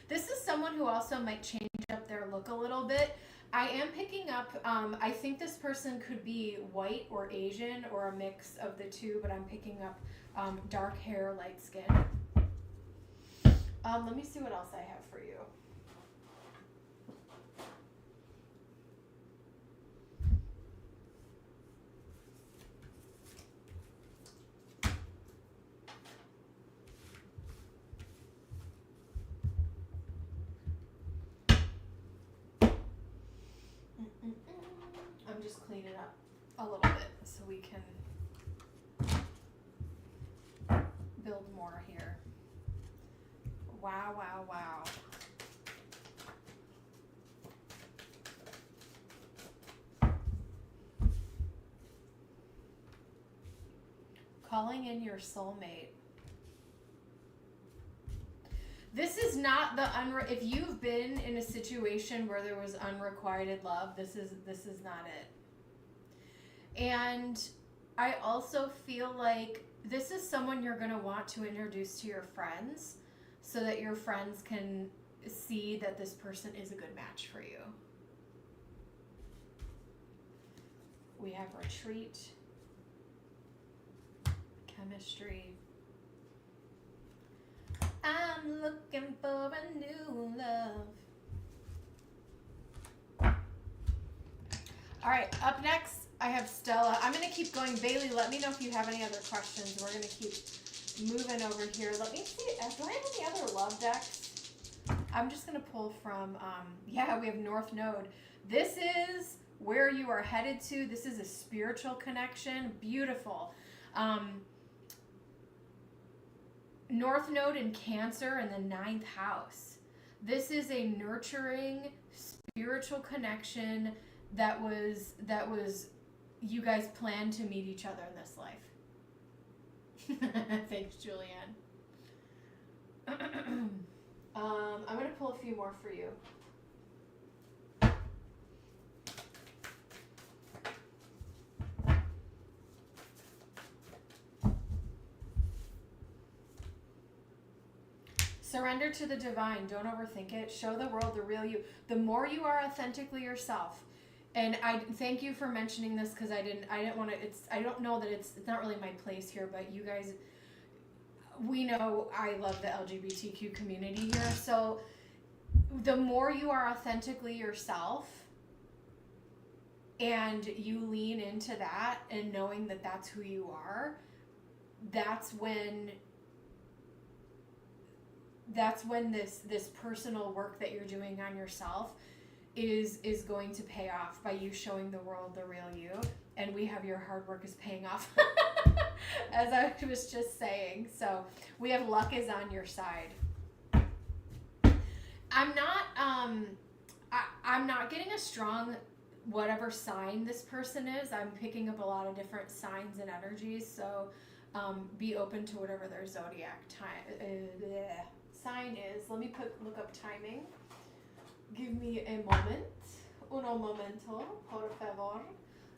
This is someone who also might change up their look a little bit. I am picking up, I think this person could be white or Asian or a mix of the two, but I'm picking up dark hair, light skin. Let me see what else I have for you. I'm just cleaning up a little bit so we can build more here. Wow, wow, wow. Calling in your soulmate. This is not the if you've been in a situation where there was unrequited love, this is not it. And I also feel like this is someone you're going to want to introduce to your friends so that your friends can see that this person is a good match for you. We have retreat, chemistry. I'm looking for a new love. All right, up next, I have Stella. I'm going to keep going. Bailey, let me know if you have any other questions. We're going to keep moving over here. Let me see. Do I have any other love decks? I'm just going to pull from, yeah, we have North Node. This is where you are headed to. This is a spiritual connection. Beautiful. North Node in Cancer in the 9th house. This is a nurturing spiritual connection that was you guys planned to meet each other in this life. Thanks, Julianne. I'm going to pull a few more for you. Surrender to the divine. Don't overthink it. Show the world the real you. The more you are authentically yourself, and I thank you for mentioning this because I didn't want to. I don't know that it's not really my place here, but you guys, we know I love the LGBTQ community here. So the more you are authentically yourself, and you lean into that, and knowing that that's who you are, that's when this personal work that you're doing on yourself is going to pay off by you showing the world the real you. And we have your hard work is paying off, as I was just saying. So we have luck is on your side. I'm not getting a strong whatever sign this person is. I'm picking up a lot of different signs and energies. So be open to whatever their zodiac sign is. Let me look up timing. Give me a moment. Uno momento, por favor.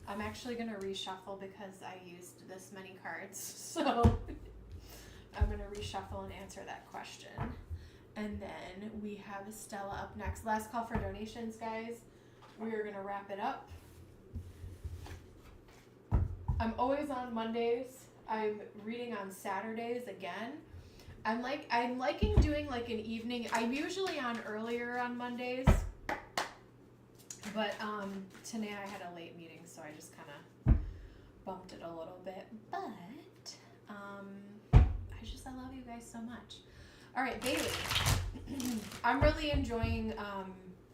I'm actually going to reshuffle because I used this many cards. So I'm going to reshuffle and answer that question. And then we have Stella up next. Last call for donations, guys. We are going to wrap it up. I'm always on Mondays. I'm reading on Saturdays again. I'm liking doing like an evening. I'm usually on earlier on Mondays. But today I had a late meeting, so I just kind of bumped it a little bit. But I love you guys so much. All right, Bailey. I'm really enjoying.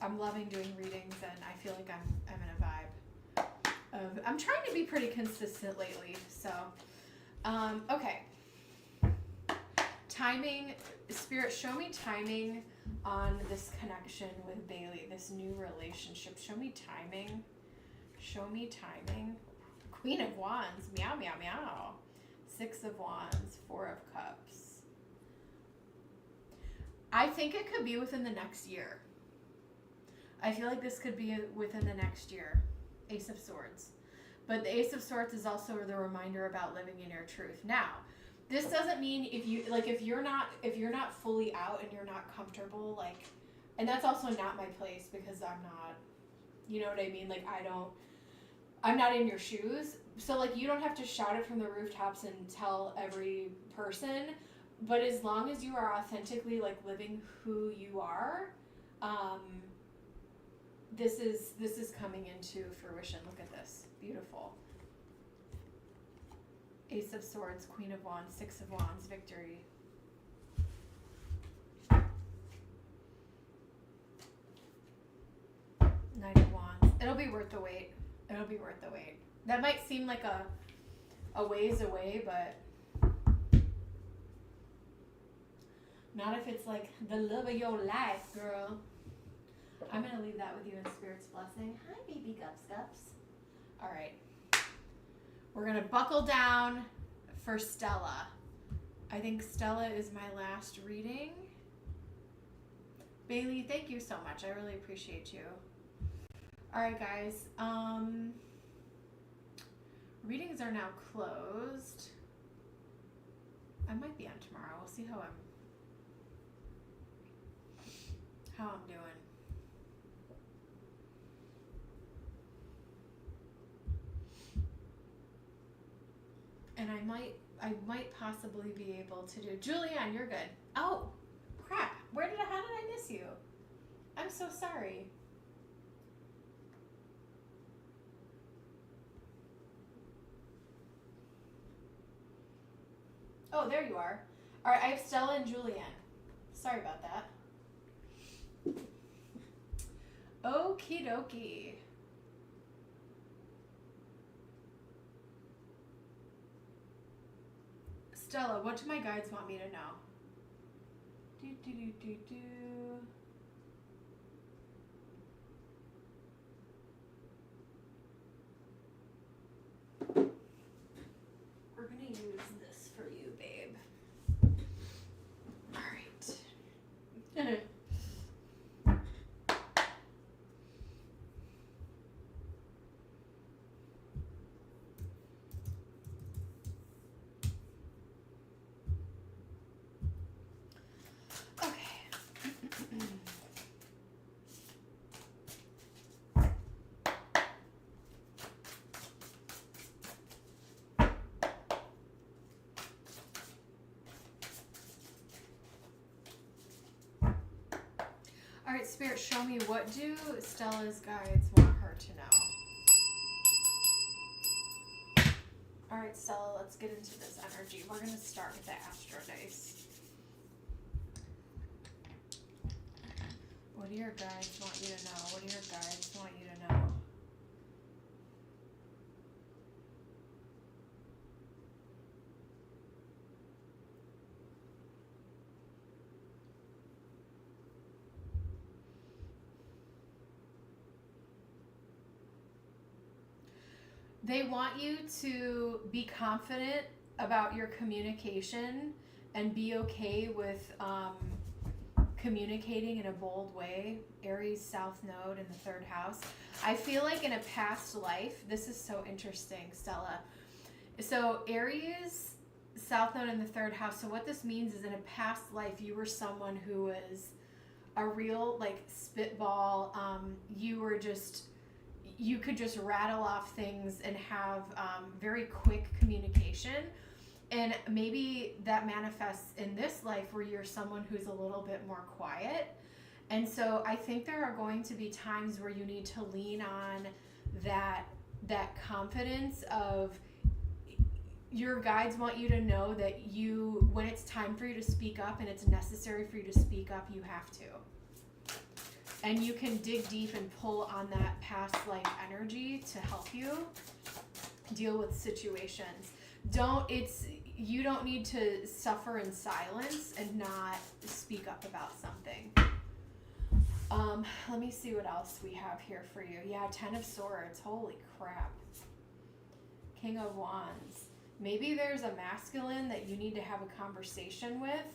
I'm loving doing readings, and I feel like I'm in a vibe. I'm trying to be pretty consistent lately. So, okay. Timing, Spirit, show me timing on this connection with Bailey, this new relationship. Show me timing. Show me timing. Queen of Wands. Meow, meow, meow. 6 of Wands. 4 of Cups. I think it could be within the next year. I feel like this could be within the next year. Ace of Swords. But the Ace of Swords is also the reminder about living in your truth. Now, this doesn't mean if you're not fully out and you're not comfortable, like, and that's also not my place because I'm not, you know what I mean? Like, I'm not in your shoes. So like, you don't have to shout it from the rooftops and tell every person, but as long as you are authentically like living who you are, this is coming into fruition. Look at this. Beautiful. Ace of Swords, Queen of Wands, 6 of Wands, victory. Knight of Wands. It'll be worth the wait. It'll be worth the wait. That might seem like a ways away, but not if it's like the love of your life, girl. I'm going to leave that with you in Spirit's blessing. Hi, baby Gups Gups. All right. We're going to buckle down for Stella. I think Stella is my last reading. Bailey, thank you so much. I really appreciate you. All right, guys. Readings are now closed. I might be on tomorrow. We'll see how I'm doing. And I might possibly be able to do. Julianne, you're good. Oh, crap. How did I miss you? I'm so sorry. Oh, there you are. All right, I have Stella and Julianne. Sorry about that. Okie dokie. Stella, what do my guides want me to know? We're gonna use this for you, babe. All right. All right, Spirit, show me, what do Stella's guides want her to know? All right, Stella, let's get into this energy. We're going to start with the Astro Dice. What do your guides want you to know? What do your guides want you to know? They want you to be confident about your communication and be okay with communicating in a bold way. Aries South Node in the third house. I feel like in a past life, this is so interesting, Stella. So Aries South Node in the third house. So what this means is in a past life, you were someone who was a real like spitball. You could just rattle off things and have very quick communication. And maybe that manifests in this life where you're someone who's a little bit more quiet. And so I think there are going to be times where you need to lean on that confidence of your guides want you to know that when it's time for you to speak up and it's necessary for you to speak up, you have to. And you can dig deep and pull on that past life energy to help you deal with situations. You don't need to suffer in silence and not speak up about something. Let me see what else we have here for you. Yeah, 10 of Swords. Holy crap. King of Wands. Maybe there's a masculine that you need to have a conversation with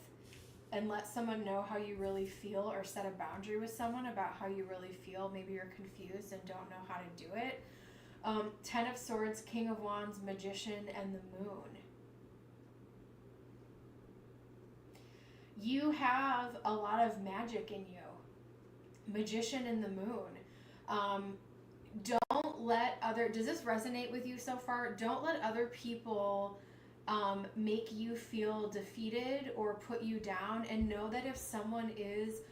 and let someone know how you really feel, or set a boundary with someone about how you really feel. Maybe you're confused and don't know how to do it. 10 of Swords, King of Wands, Magician, and the Moon. You have a lot of magic in you. Magician and the Moon. Don't let does this resonate with you so far? Don't let other people make you feel defeated or put you down, and know that if someone is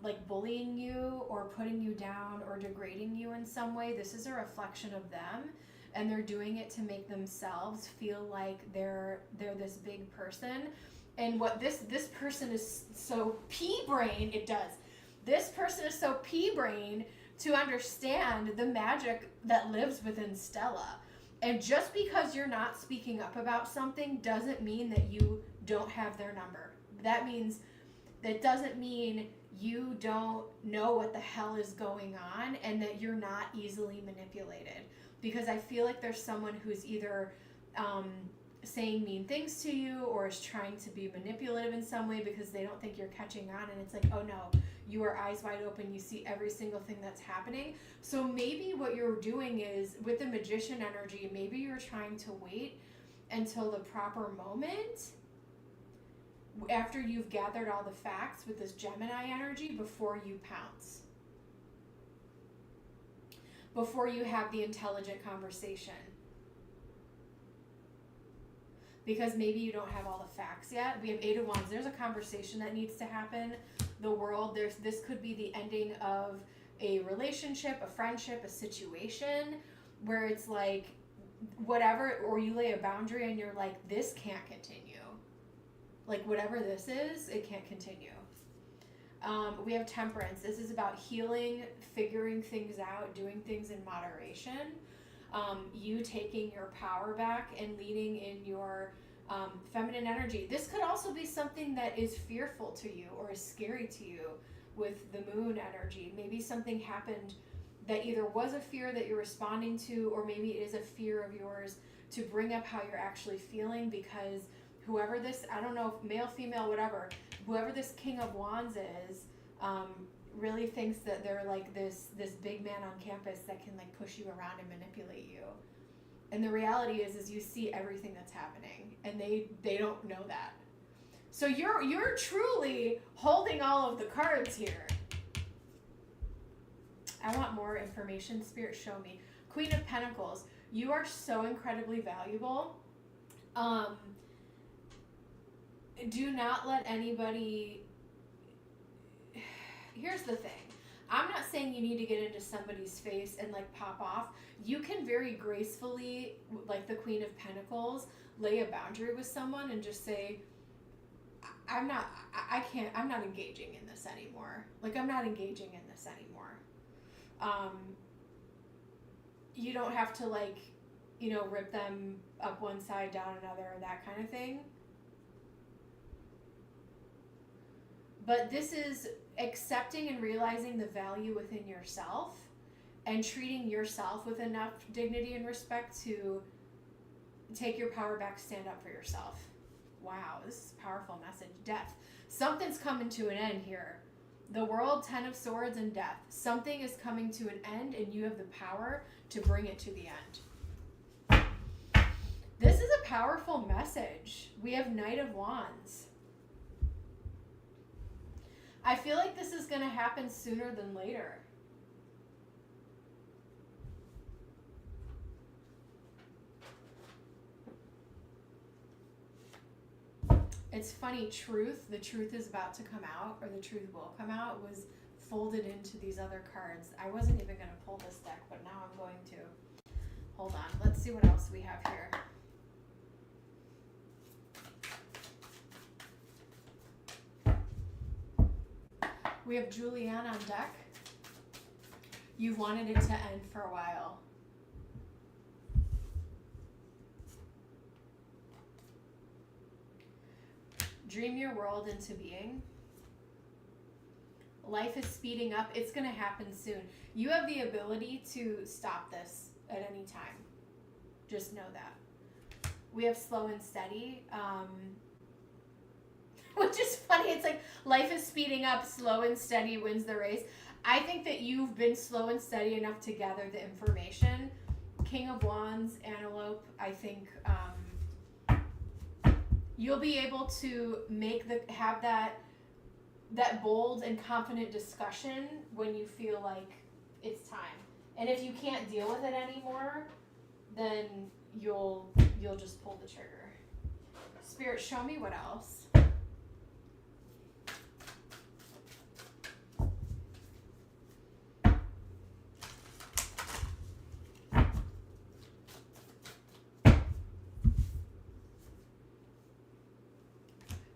like bullying you or putting you down or degrading you in some way, this is a reflection of them, and they're doing it to make themselves feel like they're this big person. And what this person is so pea-brain, it does. This person is so pea-brain to understand the magic that lives within Stella. And just because you're not speaking up about something doesn't mean that you don't have their number. That doesn't mean you don't know what the hell is going on and that you're not easily manipulated. Because I feel like there's someone who's either saying mean things to you or is trying to be manipulative in some way because they don't think you're catching on, and it's like, oh no, you are eyes wide open, you see every single thing that's happening. So maybe what you're doing is, with the Magician energy, maybe you're trying to wait until the proper moment after you've gathered all the facts with this Gemini energy before you pounce, before you have the intelligent conversation. Because maybe you don't have all the facts yet. We have 8 of Wands. There's a conversation that needs to happen. The world, this could be the ending of a relationship, a friendship, a situation where it's like whatever, or you lay a boundary and you're like, this can't continue. Like whatever this is, it can't continue. We have Temperance. This is about healing, figuring things out, doing things in moderation. You taking your power back and leaning in your feminine energy. This could also be something that is fearful to you or is scary to you with the Moon energy. Maybe something happened that either was a fear that you're responding to, or maybe it is a fear of yours to bring up how you're actually feeling, because whoever this, I don't know, male, female, whatever, whoever this King of Wands is, really thinks that they're like this big man on campus that can like push you around and manipulate you. And the reality is you see everything that's happening, and they don't know that. So you're truly holding all of the cards here. I want more information. Spirit, show me. Queen of Pentacles. You are so incredibly valuable. Do not let anybody... Here's the thing. I'm not saying you need to get into somebody's face and like pop off. You can very gracefully, like the Queen of Pentacles, lay a boundary with someone and just say, I'm not engaging in this anymore. Like, I'm not engaging in this anymore. You don't have to like, rip them up one side, down another, that kind of thing. But this is accepting and realizing the value within yourself and treating yourself with enough dignity and respect to take your power back, stand up for yourself. Wow, this is a powerful message. Death. Something's coming to an end here. The World, 10 of Swords, and death. Something is coming to an end, and you have the power to bring it to the end. This is a powerful message. We have Knight of Wands. I feel like this is going to happen sooner than later. It's funny, the truth is about to come out, or the truth will come out, was folded into these other cards. I wasn't even going to pull this deck, but now I'm going to. Hold on, let's see what else we have here. We have Julianne on deck. You've wanted it to end for a while. Dream your world into being. Life is speeding up. It's going to happen soon. You have the ability to stop this at any time. Just know that. We have slow and steady. Which is funny. It's like life is speeding up. Slow and steady wins the race. I think that you've been slow and steady enough to gather the information. King of Wands, Antelope. I think you'll be able to have that bold and confident discussion when you feel like it's time. And if you can't deal with it anymore, then you'll just pull the trigger. Spirit, show me what else.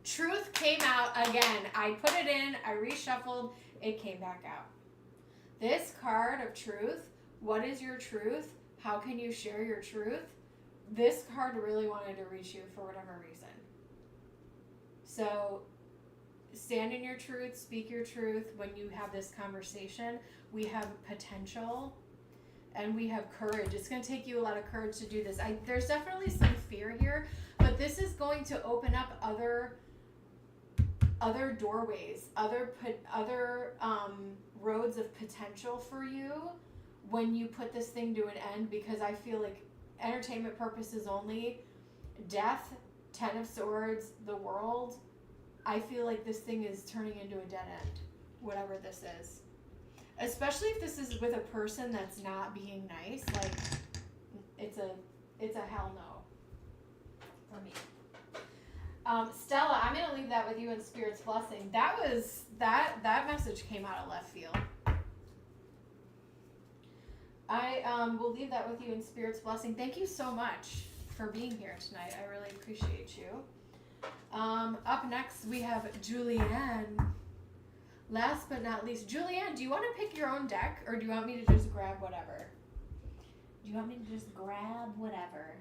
Truth came out again. I put it in, I reshuffled, it came back out. This card of truth, what is your truth? How can you share your truth? This card really wanted to reach you for whatever reason. So stand in your truth, speak your truth. When you have this conversation, we have potential and we have courage. It's going to take you a lot of courage to do this. There's definitely some fear here, but this is going to open up other doorways, other roads of potential for you when you put this thing to an end, because I feel like entertainment purposes only, death, 10 of Swords, the World, I feel like this thing is turning into a dead end, whatever this is. Especially if this is with a person that's not being nice, like it's a hell no for me. Stella, I'm going to leave that with you in Spirit's blessing. That message came out of left field. I will leave that with you in Spirit's blessing. Thank you so much for being here tonight. I really appreciate you. Up next, we have Julianne. Last but not least, Julianne, do you want to pick your own deck, or do you want me to just grab whatever? Do you want me to just grab whatever?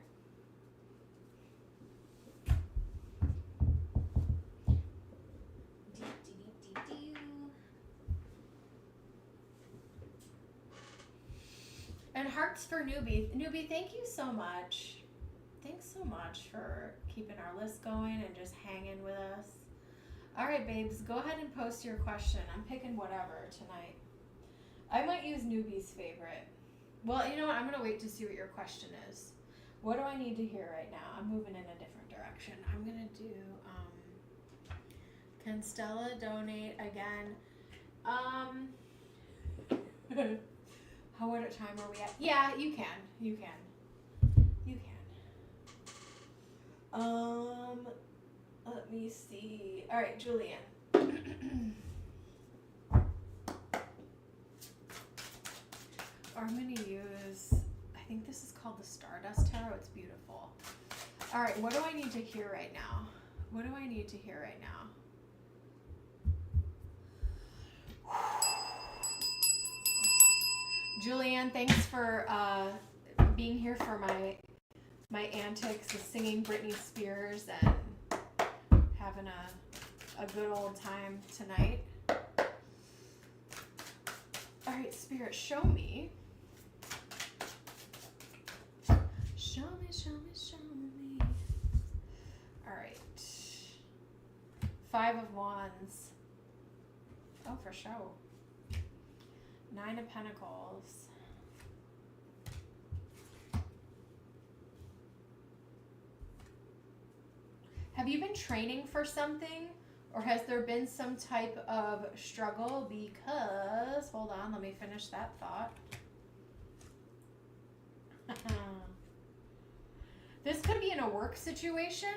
And hearts for Newbie. Newbie, thank you so much. Thanks so much for keeping our list going and just hanging with us. All right, babes, go ahead and post your question. I'm picking whatever tonight. I might use Newbie's favorite. Well, you know what? I'm going to wait to see what your question is. What do I need to hear right now? I'm moving in a different direction. I'm going to do, can Stella donate again? What time are we at? Yeah, you can. You can. You can. Let me see. All right, Julianne. I'm going to use, I think this is called the Stardust Tarot. It's beautiful. All right, what do I need to hear right now? What do I need to hear right now? Julianne, thanks for being here for my antics with singing Britney Spears and having a good old time tonight. All right, Spirit, show me. Show me, show me, show me. All right. Five of Wands. Oh, for sure. Nine of Pentacles. Have you been training for something? Or has there been some type of struggle? Because, hold on, let me finish that thought. This could be in a work situation.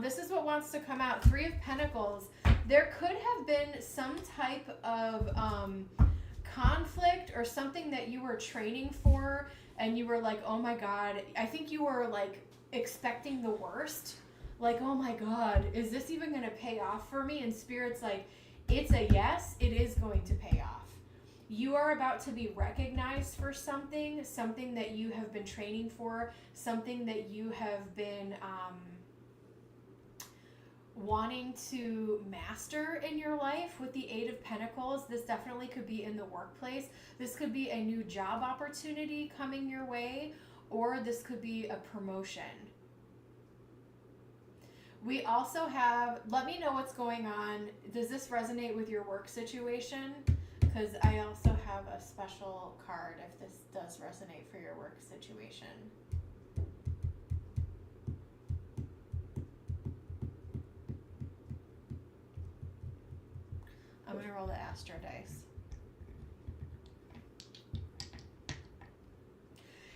This is what wants to come out. Three of Pentacles. There could have been some type of conflict or something that you were training for and you were like, oh my God, I think you were like expecting the worst. Like, oh my God, is this even going to pay off for me? And Spirit's like, it's a yes, it is going to pay off. You are about to be recognized for something, something that you have been training for, something that you have been wanting to master in your life with the Eight of Pentacles. This definitely could be in the workplace. This could be a new job opportunity coming your way, or this could be a promotion. We also have, let me know what's going on. Does this resonate with your work situation? Because I also have a special card if this does resonate for your work situation. I'm going to roll the Astro dice.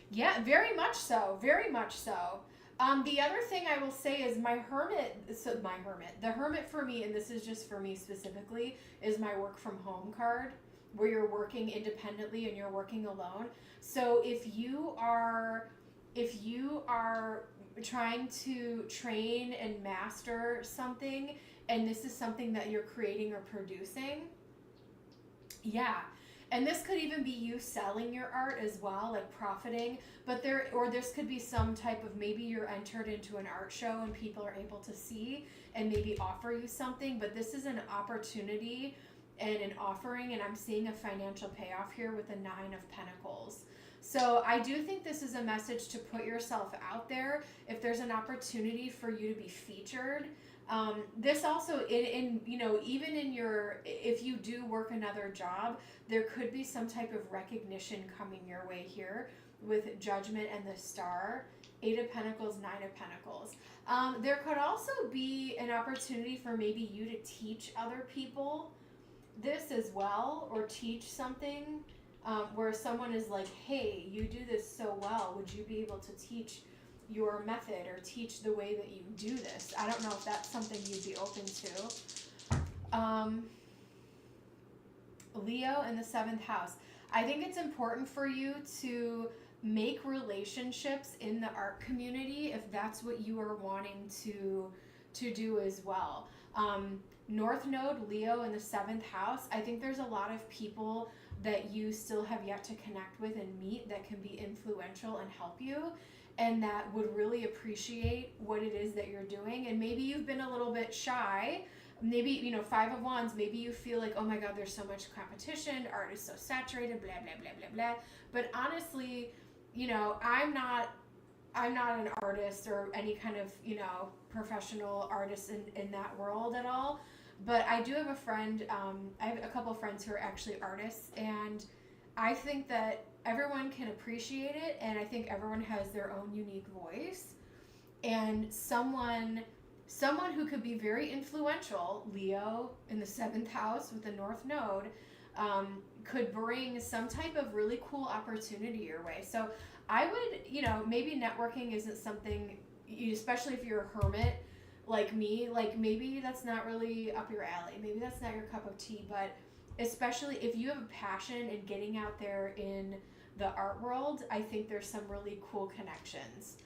Yeah, very much so. Very much so. The other thing I will say is the Hermit for me, and this is just for me specifically, is my work from home card, where you're working independently and you're working alone. So if you are trying to train and master something, and this is something that you're creating or producing, yeah. And this could even be you selling your art as well, like profiting. But this could be some type of, maybe you're entered into an art show and people are able to see and maybe offer you something. But this is an opportunity and an offering, and I'm seeing a financial payoff here with the Nine of Pentacles. So I do think this is a message to put yourself out there. If there's an opportunity for you to be featured, this also even in your, if you do work another job, there could be some type of recognition coming your way here with Judgment and the Star. Eight of Pentacles, Nine of Pentacles. There could also be an opportunity for maybe you to teach other people this as well, or teach something where someone is like, hey, you do this so well, would you be able to teach your method or teach the way that you do this? I don't know if that's something you'd be open to. Leo in the 7th house. I think it's important for you to make relationships in the art community if that's what you are wanting to do as well. North Node, Leo in the 7th house. I think there's a lot of people that you still have yet to connect with and meet that can be influential and help you, and that would really appreciate what it is that you're doing. And maybe you've been a little bit shy. Maybe, Five of Wands, maybe you feel like, oh my God, there's so much competition, art is so saturated, blah, blah, blah, blah, blah. But honestly, I'm not an artist or any kind of, professional artist in that world at all. But I do have a friend, I have a couple of friends who are actually artists, and I think that everyone can appreciate it, and I think everyone has their own unique voice. And someone who could be very influential, Leo in the 7th house with the North Node, could bring some type of really cool opportunity your way. So I would, maybe networking isn't something, especially if you're a hermit like me, like maybe that's not really up your alley. Maybe that's not your cup of tea, but especially if you have a passion in getting out there in the art world, I think there's some really cool connections.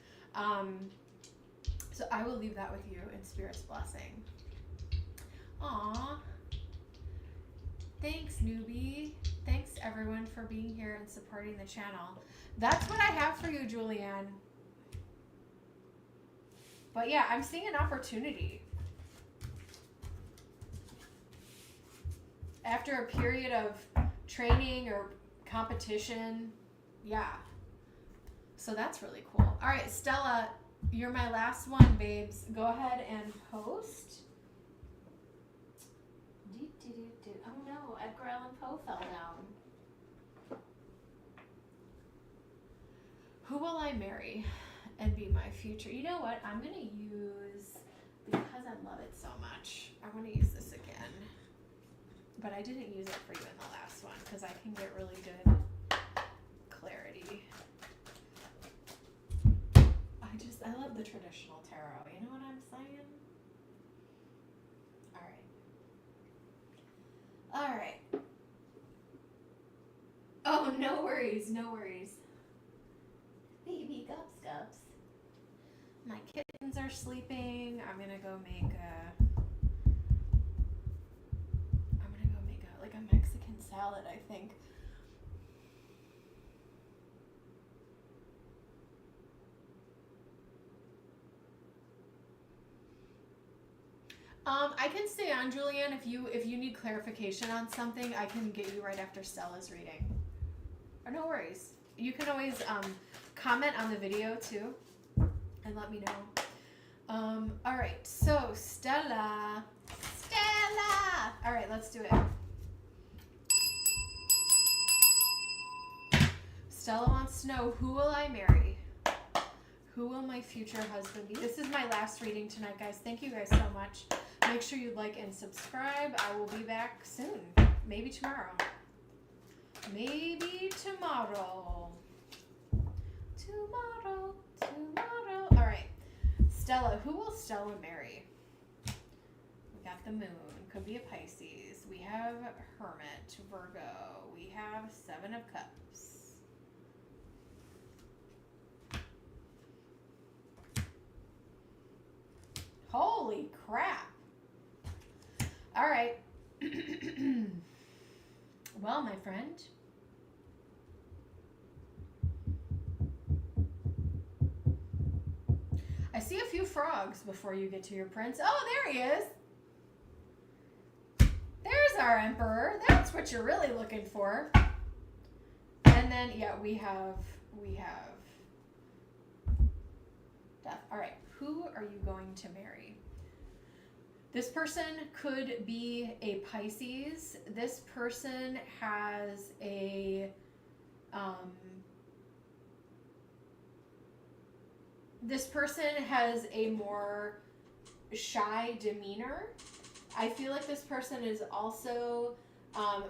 So I will leave that with you in Spirit's blessing. Aww. Thanks, newbie. Thanks, everyone, for being here and supporting the channel. That's what I have for you, Julianne. But yeah, I'm seeing an opportunity. After a period of training or competition, yeah. So that's really cool. All right, Stella, you're my last one, babes. Go ahead and post. Edgar Allan Poe fell down. Who will I marry and be my future? You know what? I'm going to use, because I love it so much, I want to use this again. But I didn't use it for you in the last one because I can get really good clarity. I love the traditional tarot. You know what I'm saying? All right. Oh, no worries, no worries. Baby Gups Gups. My kittens are sleeping. I'm gonna go make like a Mexican salad, I think. I can stay on, Julianne, if you need clarification on something. I can get you right after Stella's reading. Or no worries. You can always comment on the video too and let me know. All right, so Stella. All right, let's do it. Stella wants to know, who will I marry? Who will my future husband be? This is my last reading tonight, guys. Thank you guys so much. Make sure you like and subscribe. I will be back soon. Maybe tomorrow. Maybe tomorrow. Tomorrow. All right. Stella. Who will Stella marry? We got the moon. Could be a Pisces. We have Hermit, Virgo. We have Seven of Cups. Holy crap. All right. Well, my friend. I see a few frogs before you get to your prince. Oh, there he is. There's our emperor. That's what you're really looking for. And then, yeah, we have death. All right. Who are you going to marry? This person could be a Pisces. This person has a more shy demeanor. I feel like this person is also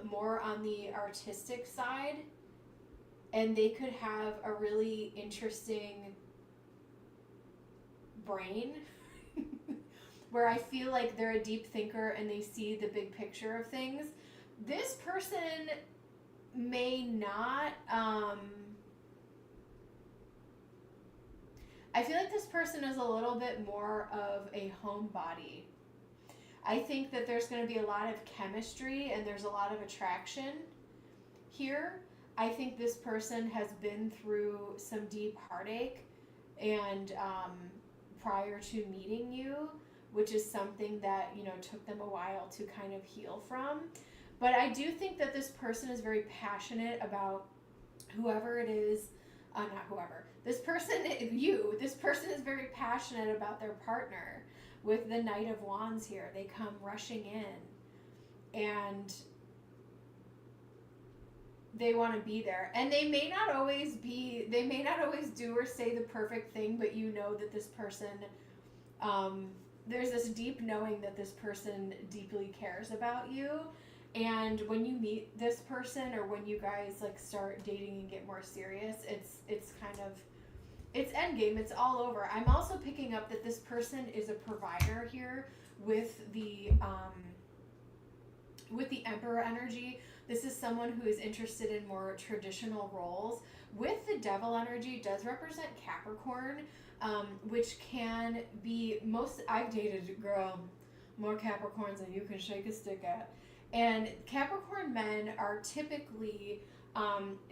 more on the artistic side, and they could have a really interesting brain where I feel like they're a deep thinker and they see the big picture of things. This person may not I feel like this person is a little bit more of a homebody. I think that there's going to be a lot of chemistry and there's a lot of attraction here. I think this person has been through some deep heartache and prior to meeting you, which is something that, you know, took them a while to kind of heal from. But I do think that this person is very passionate about whoever it is, not whoever. This person is very passionate about their partner. With the Knight of Wands here, they come rushing in and they want to be there. And they may not always do or say the perfect thing, but you know that this person, there's this deep knowing that this person deeply cares about you. And when you meet this person, or when you guys like start dating and get more serious, it's kind of, it's endgame. It's all over. I'm also picking up that this person is a provider here with the Emperor energy. This is someone who is interested in more traditional roles. With the Devil energy, does represent Capricorn, which can be I've dated, girl, more Capricorns than you can shake a stick at. And Capricorn men are typically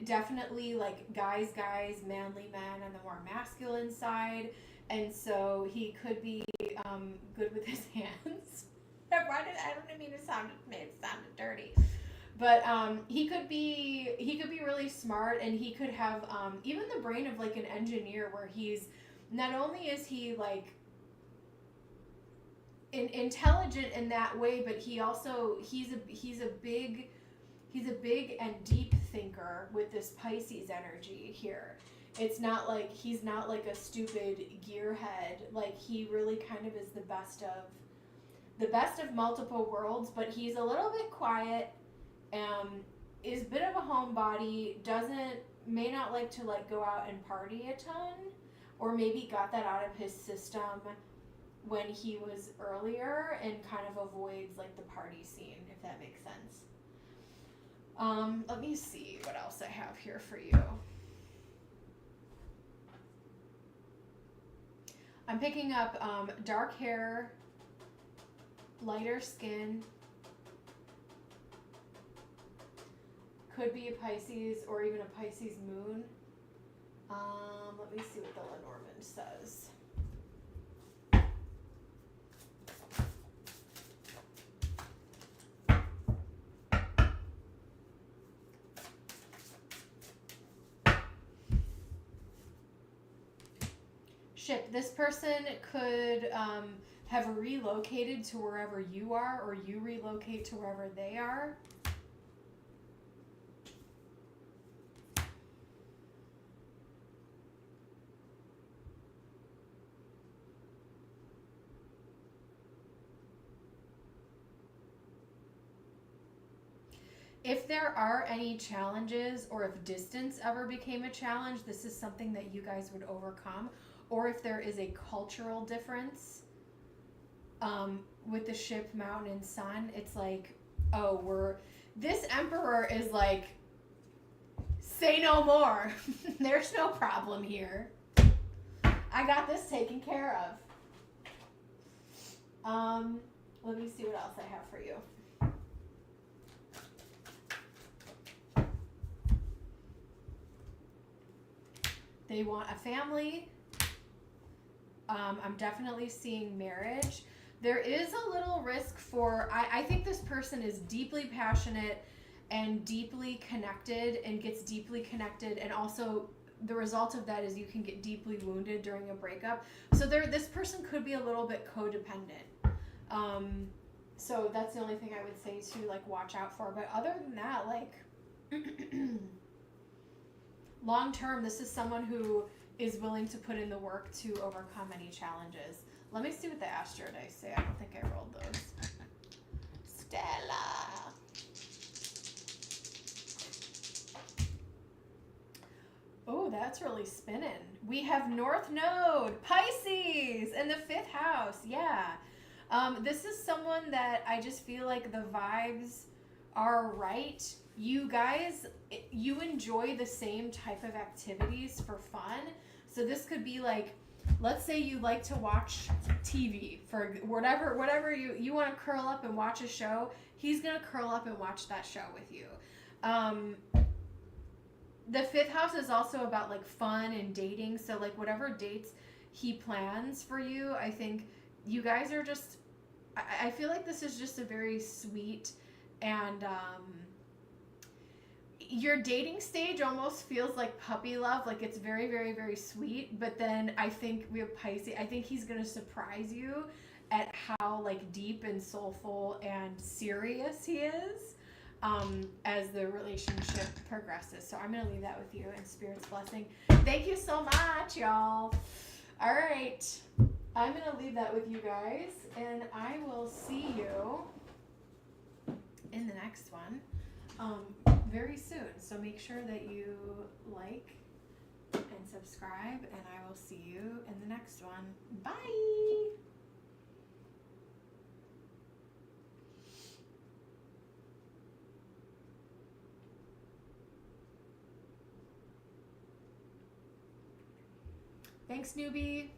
definitely like guys, manly men on the more masculine side. And so he could be good with his hands. I don't mean it sounded dirty. But he could be really smart, and he could have even the brain of like an engineer, where he's not only is he like intelligent in that way, but he's a big He's a big and deep thinker with this Pisces energy here. It's not like he's not like a stupid gearhead. Like he really kind of is the best of multiple worlds, but he's a little bit quiet, is a bit of a homebody, may not like to like go out and party a ton, or maybe got that out of his system when he was earlier and kind of avoids like the party scene, if that makes sense. Let me see what else I have here for you. I'm picking up dark hair, lighter skin, could be a Pisces or even a Pisces moon. Let me see what the Lenormand says. Ship, this person could have relocated to wherever you are, or you relocate to wherever they are. If there are any challenges, or if distance ever became a challenge, this is something that you guys would overcome. Or if there is a cultural difference with the ship, mountain, and sun, it's like, oh, this emperor is like, say no more. There's no problem here. I got this taken care of. Let me see what else I have for you. They want a family. I'm definitely seeing marriage. There is a little risk for, I think this person is deeply passionate and deeply connected and gets deeply connected, and also the result of that is you can get deeply wounded during a breakup. So this person could be a little bit codependent. So that's the only thing I would say to like watch out for. But other than that, like long term, this is someone who is willing to put in the work to overcome any challenges. Let me see what the Astro dice say. I don't think I rolled those. Stella. Oh, that's really spinning. We have North Node, Pisces, in the 5th house. Yeah. This is someone that I just feel like the vibes are right. You guys, you enjoy the same type of activities for fun. So this could be like, let's say you like to watch TV for whatever you want to curl up and watch a show. He's going to curl up and watch that show with you. The 5th house is also about like fun and dating. So like whatever dates he plans for you, I think you guys are just, I feel like this is just a very sweet and, your dating stage almost feels like puppy love. Like it's very, very, very sweet. But then I think we have Pisces. I think he's going to surprise you at how like deep and soulful and serious he is as the relationship progresses. So I'm going to leave that with you and Spirit's blessing. Thank you so much, y'all. All right. I'm going to leave that with you guys, and I will see you in the next one very soon. So make sure that you like and subscribe, and I will see you in the next one. Bye. Thanks, newbie.